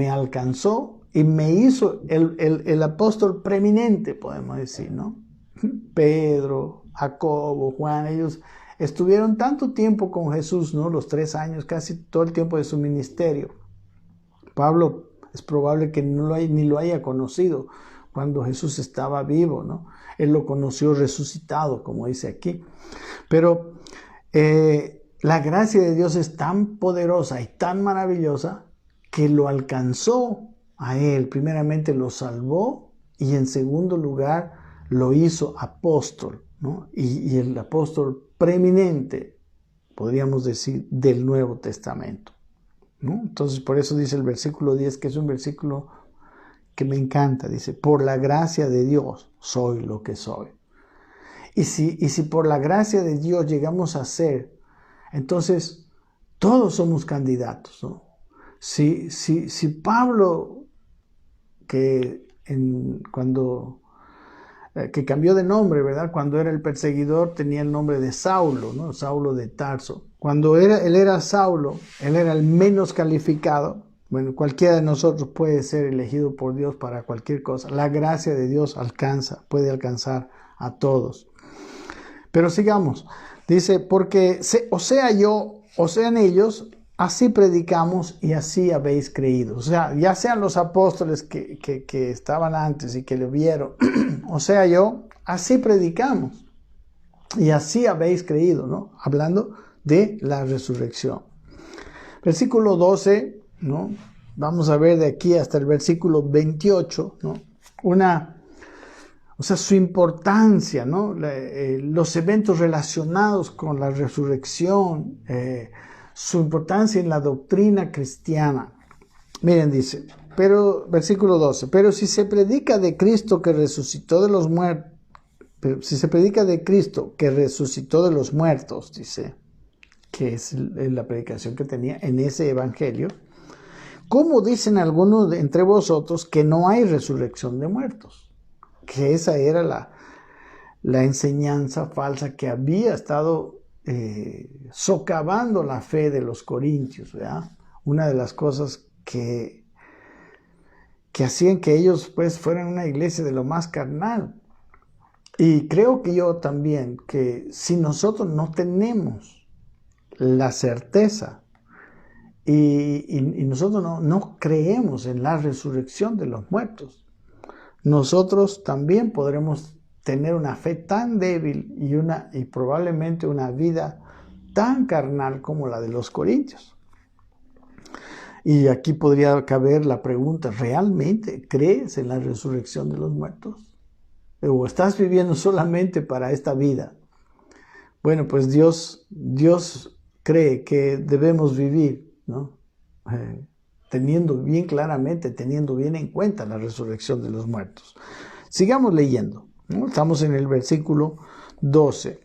alcanzó y me hizo el apóstol preeminente, podemos decir, ¿no? Pedro, Jacobo, Juan, ellos estuvieron tanto tiempo con Jesús, ¿no? Los 3 años, casi todo el tiempo de su ministerio. Pablo es probable que ni lo haya conocido cuando Jesús estaba vivo, ¿no? Él lo conoció resucitado, como dice aquí. Pero la gracia de Dios es tan poderosa y tan maravillosa que lo alcanzó a él. Primeramente lo salvó y en segundo lugar lo hizo apóstol, ¿no? Y el apóstol preeminente, podríamos decir, del Nuevo Testamento, ¿no? Entonces, por eso dice el versículo 10, que es un versículo que me encanta. Dice, por la gracia de Dios soy lo que soy. Y si por la gracia de Dios llegamos a ser, entonces todos somos candidatos, ¿no? Si Pablo, que cambió de nombre, ¿verdad? Cuando era el perseguidor tenía el nombre de Saulo, ¿no? Saulo de Tarso. Cuando él era Saulo, él era el menos calificado. Bueno, cualquiera de nosotros puede ser elegido por Dios para cualquier cosa. La gracia de Dios puede alcanzar a todos. Pero sigamos. Dice, porque o sea yo, o sean ellos, así predicamos y así habéis creído. O sea, ya sean los apóstoles que estaban antes y que lo vieron, o sea yo, así predicamos y así habéis creído, ¿no? Hablando de la resurrección. Versículo 12, ¿no? Vamos a ver de aquí hasta el versículo 28, ¿no? O sea, su importancia, ¿no? Los eventos relacionados con la resurrección, su importancia en la doctrina cristiana. Miren, dice, versículo 12, pero si se predica de Cristo que resucitó de los muertos, dice, que es la predicación que tenía en ese evangelio, ¿cómo dicen algunos de entre vosotros que no hay resurrección de muertos? Que esa era la enseñanza falsa que había estado socavando la fe de los corintios, ¿verdad? Una de las cosas que hacían que ellos pues fueran una iglesia de lo más carnal. Y creo que yo también, que si nosotros no tenemos la certeza y nosotros no creemos en la resurrección de los muertos. Nosotros también podremos tener una fe tan débil y probablemente una vida tan carnal como la de los corintios. Y aquí podría caber la pregunta, ¿realmente crees en la resurrección de los muertos? ¿O estás viviendo solamente para esta vida? Bueno, pues Dios cree que debemos vivir, ¿no? Teniendo bien claramente, teniendo bien en cuenta la resurrección de los muertos. Sigamos leyendo, ¿no? Estamos en el versículo 12.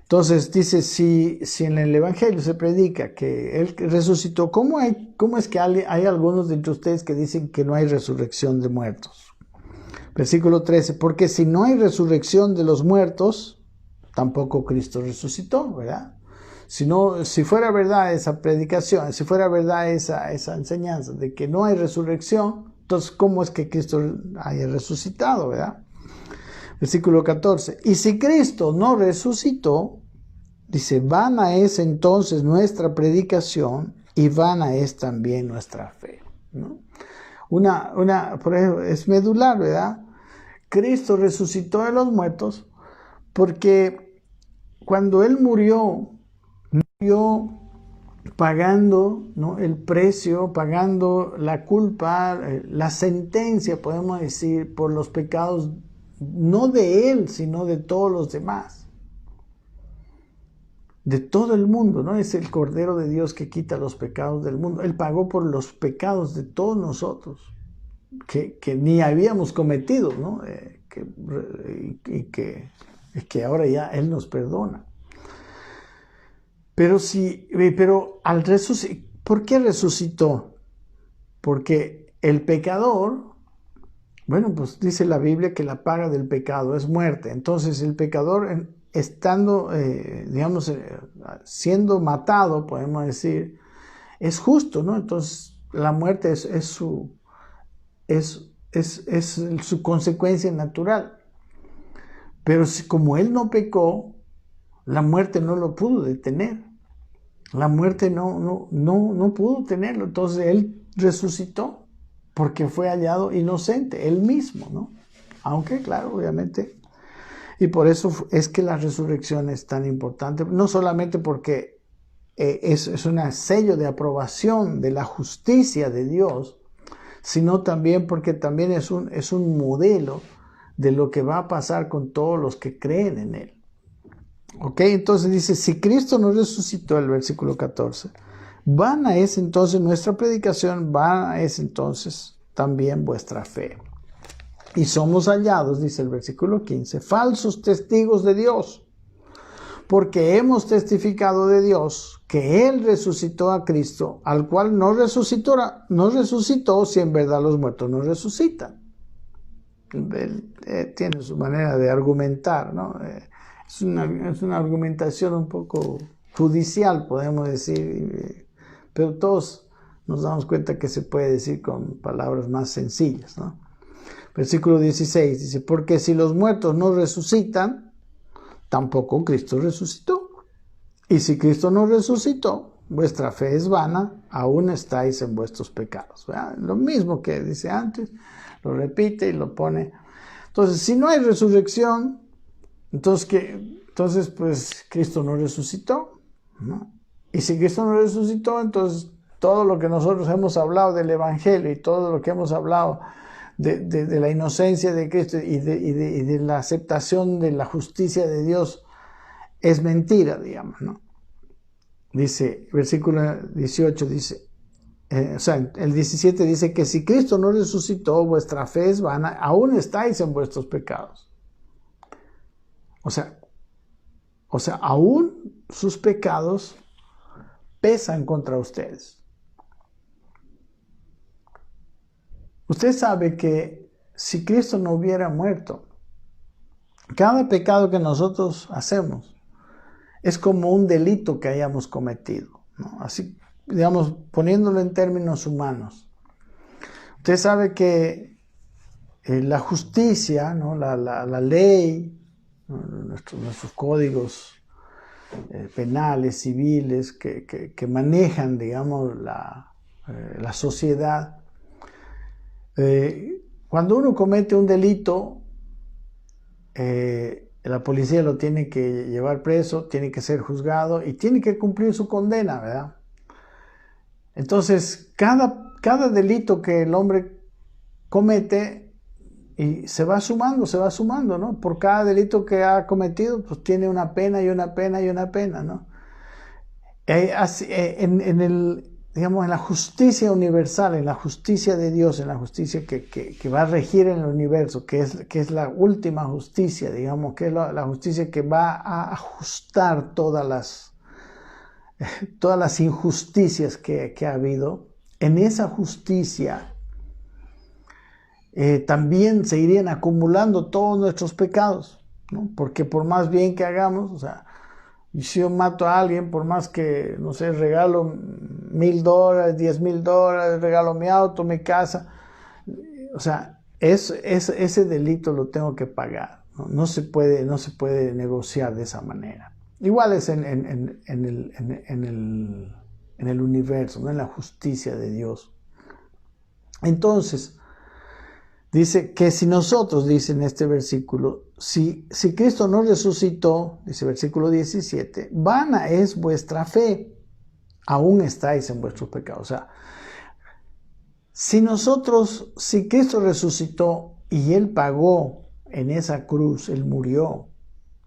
Entonces dice, si en el Evangelio se predica que Él resucitó, ¿cómo es que hay algunos de entre ustedes que dicen que no hay resurrección de muertos? Versículo 13, porque si no hay resurrección de los muertos, tampoco Cristo resucitó, ¿verdad? Si fuera verdad esa predicación, si fuera verdad esa enseñanza de que no hay resurrección, entonces ¿cómo es que Cristo haya resucitado, verdad? Versículo 14, y si Cristo no resucitó, dice, vana es entonces nuestra predicación y vana es también nuestra fe, ¿no? Por ejemplo, es medular, ¿verdad? Cristo resucitó de los muertos porque cuando Él murió pagando, ¿no?, el precio, pagando la culpa, la sentencia, podemos decir, por los pecados, no de Él, sino de todos los demás. De todo el mundo, ¿no? Es el Cordero de Dios que quita los pecados del mundo. Él pagó por los pecados de todos nosotros, que ni habíamos cometido, ¿no? Que ahora ya Él nos perdona. Pero al resucitar, ¿por qué resucitó? Porque el pecador, bueno, pues dice la Biblia que la paga del pecado es muerte. Entonces el pecador, estando, siendo matado, podemos decir, es justo, ¿no? Entonces la muerte es su consecuencia natural. Pero como Él no pecó, la muerte no lo pudo detener. La muerte no pudo tenerlo. Entonces Él resucitó porque fue hallado inocente, Él mismo, ¿no? Aunque, claro, obviamente. Y por eso es que la resurrección es tan importante. No solamente porque es un sello de aprobación de la justicia de Dios, sino también porque también es un modelo de lo que va a pasar con todos los que creen en Él. Ok, entonces dice, si Cristo no resucitó, el versículo 14, vana es entonces nuestra predicación, vana es entonces también vuestra fe. Y somos hallados, dice el versículo 15, falsos testigos de Dios, porque hemos testificado de Dios que Él resucitó a Cristo, al cual no resucitó si en verdad los muertos no resucitan. Él tiene su manera de argumentar, ¿no? Es una argumentación un poco judicial, podemos decir, pero todos nos damos cuenta que se puede decir con palabras más sencillas, ¿no? Versículo 16 dice, porque si los muertos no resucitan, tampoco Cristo resucitó. Y si Cristo no resucitó, vuestra fe es vana, aún estáis en vuestros pecados. ¿Verdad? Lo mismo que dice antes, lo repite y lo pone. Entonces, si no hay resurrección, entonces pues Cristo no resucitó, ¿no? Y si Cristo no resucitó, entonces todo lo que nosotros hemos hablado del Evangelio y todo lo que hemos hablado de la inocencia de Cristo y de la aceptación de la justicia de Dios es mentira, digamos, ¿no? Dice, versículo 18 dice, el 17 dice que si Cristo no resucitó, vuestra fe es vana, aún estáis en vuestros pecados. O sea, aún sus pecados pesan contra ustedes. Usted sabe que si Cristo no hubiera muerto, cada pecado que nosotros hacemos es como un delito que hayamos cometido, ¿no? Así, digamos, poniéndolo en términos humanos. Usted sabe que la justicia, ¿no?, la ley, ¿no?, nuestros códigos penales, civiles, que manejan, digamos, la sociedad. Cuando uno comete un delito, la policía lo tiene que llevar preso, tiene que ser juzgado y tiene que cumplir su condena, ¿verdad? Entonces, cada delito que el hombre comete y se va sumando, ¿no? Por cada delito que ha cometido, pues tiene una pena y una pena y una pena, ¿no? Digamos, en la justicia universal, en la justicia de Dios, en la justicia que va a regir en el universo, que es la última justicia, digamos, que es la justicia que va a ajustar todas las injusticias que ha habido. En esa justicia también se irían acumulando todos nuestros pecados, ¿no? Porque por más bien que hagamos, o sea, si yo mato a alguien, por más que, no sé, regalo $1,000, $10,000, regalo mi auto, mi casa, o sea, ese delito lo tengo que pagar, ¿no? No se puede negociar de esa manera. Igual es en el universo, ¿no? En la justicia de Dios. Entonces, dice que si nosotros, dice en este versículo, si Cristo no resucitó, dice versículo 17, vana es vuestra fe, aún estáis en vuestros pecados. O sea, si Cristo resucitó y Él pagó en esa cruz, Él murió,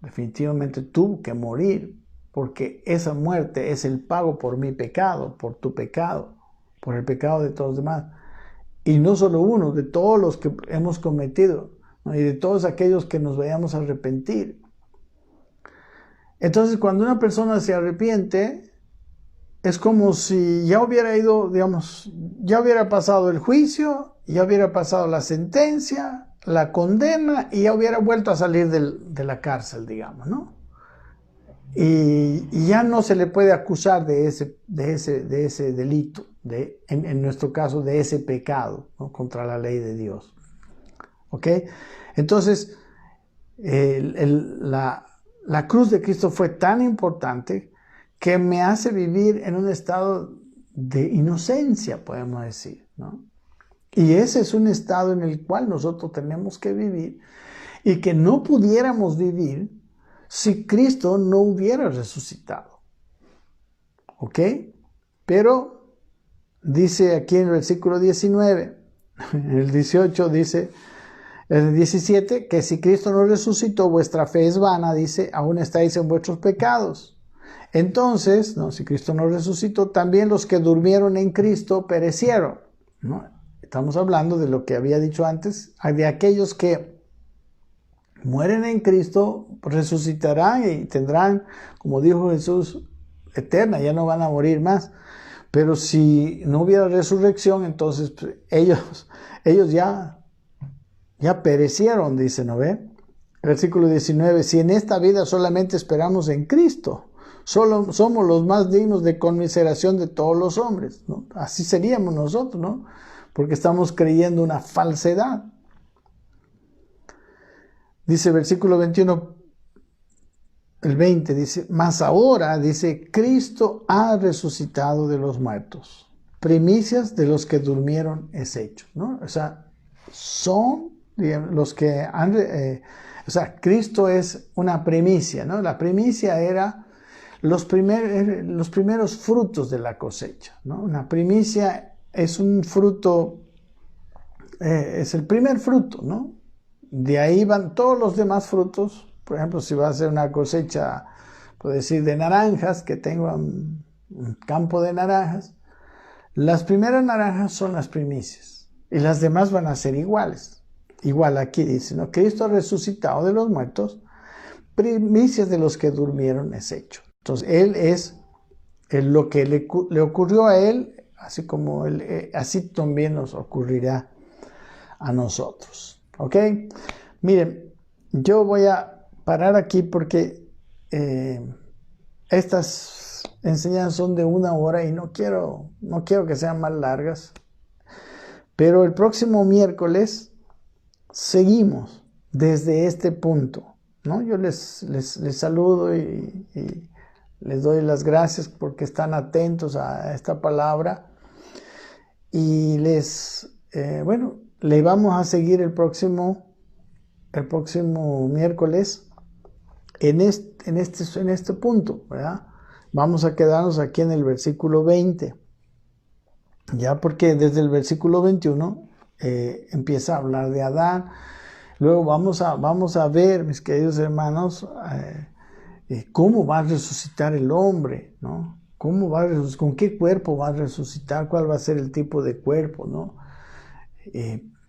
definitivamente tuvo que morir, porque esa muerte es el pago por mi pecado, por tu pecado, por el pecado de todos los demás. Y no solo uno, de todos los que hemos cometido, ¿no? Y de todos aquellos que nos vayamos a arrepentir. Entonces, cuando una persona se arrepiente, es como si ya hubiera ido, digamos, ya hubiera pasado el juicio, ya hubiera pasado la sentencia, la condena, y ya hubiera vuelto a salir de la cárcel, digamos, ¿no? Y ya no se le puede acusar de ese delito, en nuestro caso, de ese pecado, ¿no? Contra la ley de Dios. ¿Ok? Entonces, la cruz de Cristo fue tan importante que me hace vivir en un estado de inocencia, podemos decir, ¿no? Y ese es un estado en el cual nosotros tenemos que vivir y que no pudiéramos vivir si Cristo no hubiera resucitado. ¿Ok? Pero dice aquí en el versículo 19, en el 18 dice, en el 17, que si Cristo no resucitó, vuestra fe es vana, dice, aún estáis en vuestros pecados. Entonces, ¿no? Si Cristo no resucitó, también los que durmieron en Cristo perecieron, ¿no? Estamos hablando de lo que había dicho antes, de aquellos que mueren en Cristo, resucitarán y tendrán, como dijo Jesús, eterna, ya no van a morir más. Pero si no hubiera resurrección, entonces pues, ellos ya perecieron, dice, ¿no ve? Versículo 19, si en esta vida solamente esperamos en Cristo, solo somos los más dignos de conmiseración de todos los hombres, ¿no? Así seríamos nosotros, ¿no? Porque estamos creyendo una falsedad. Dice versículo 21, el 20, dice, mas ahora, dice, Cristo ha resucitado de los muertos, primicias de los que durmieron es hecho, ¿no? O sea, son, digamos, los que han, o sea, Cristo es una primicia, ¿no? La primicia era los primeros frutos de la cosecha, ¿no? Una primicia es un fruto, es el primer fruto, ¿no? De ahí van todos los demás frutos. Por ejemplo, si va a ser una cosecha, por decir, de naranjas, que tengo un campo de naranjas, las primeras naranjas son las primicias y las demás van a ser iguales. Igual aquí dice, ¿no? Cristo ha resucitado de los muertos, primicias de los que durmieron es hecho. Entonces, Él es lo que le ocurrió a Él, así como así también nos ocurrirá a nosotros. ¿Ok? Miren, yo voy a parar aquí porque estas enseñanzas son de 1 hora y no quiero que sean más largas. Pero el próximo miércoles seguimos desde este punto, ¿no? Yo les saludo y Les doy las gracias porque están atentos a esta palabra. Y le vamos a seguir el próximo miércoles en este punto, ¿verdad? Vamos a quedarnos aquí en el versículo 20, ya porque desde el versículo 21 empieza a hablar de Adán. Luego vamos a ver, mis queridos hermanos, cómo va a resucitar el hombre, ¿no? ¿Con qué cuerpo va a resucitar? ¿Cuál va a ser el tipo de cuerpo, ¿no?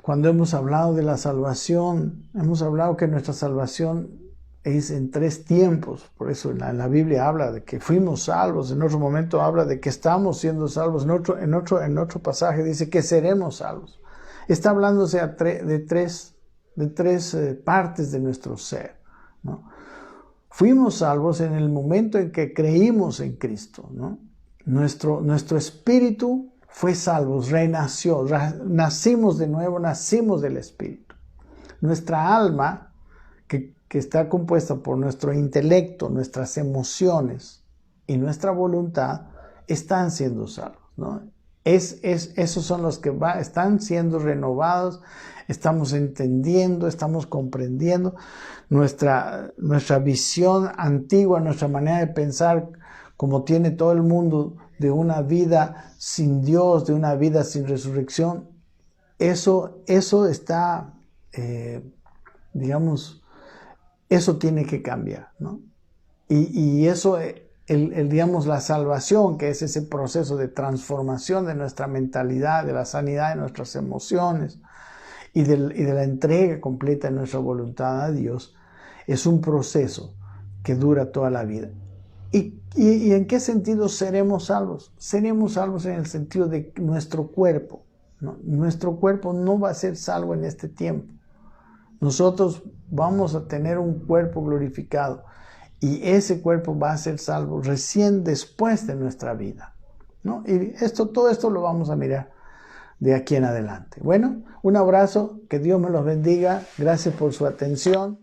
Cuando hemos hablado de la salvación, hemos hablado que nuestra salvación es en 3 tiempos. Por eso en la Biblia habla de que fuimos salvos, en otro momento habla de que estamos siendo salvos, en otro pasaje dice que seremos salvos. Está hablándose de tres partes de nuestro ser, ¿no? Fuimos salvos en el momento en que creímos en Cristo, ¿no? Nuestro espíritu fue salvo, renació, nacimos de nuevo, nacimos del espíritu. Nuestra alma, que está compuesta por nuestro intelecto, nuestras emociones y nuestra voluntad, están siendo salvos, ¿no? Esos son los que están siendo renovados, estamos entendiendo, estamos comprendiendo nuestra visión antigua, nuestra manera de pensar, como tiene todo el mundo, de una vida sin Dios, de una vida sin resurrección. Eso está, eso tiene que cambiar, ¿no? Y eso, digamos, la salvación, que es ese proceso de transformación de nuestra mentalidad, de la sanidad de nuestras emociones y de la entrega completa de nuestra voluntad a Dios, es un proceso que dura toda la vida. ¿Y en qué sentido seremos salvos? Seremos salvos en el sentido de nuestro cuerpo, ¿no? Nuestro cuerpo no va a ser salvo en este tiempo. Nosotros vamos a tener un cuerpo glorificado y ese cuerpo va a ser salvo recién después de nuestra vida, ¿no? Y todo esto lo vamos a mirar de aquí en adelante. Bueno, un abrazo, que Dios me los bendiga. Gracias por su atención.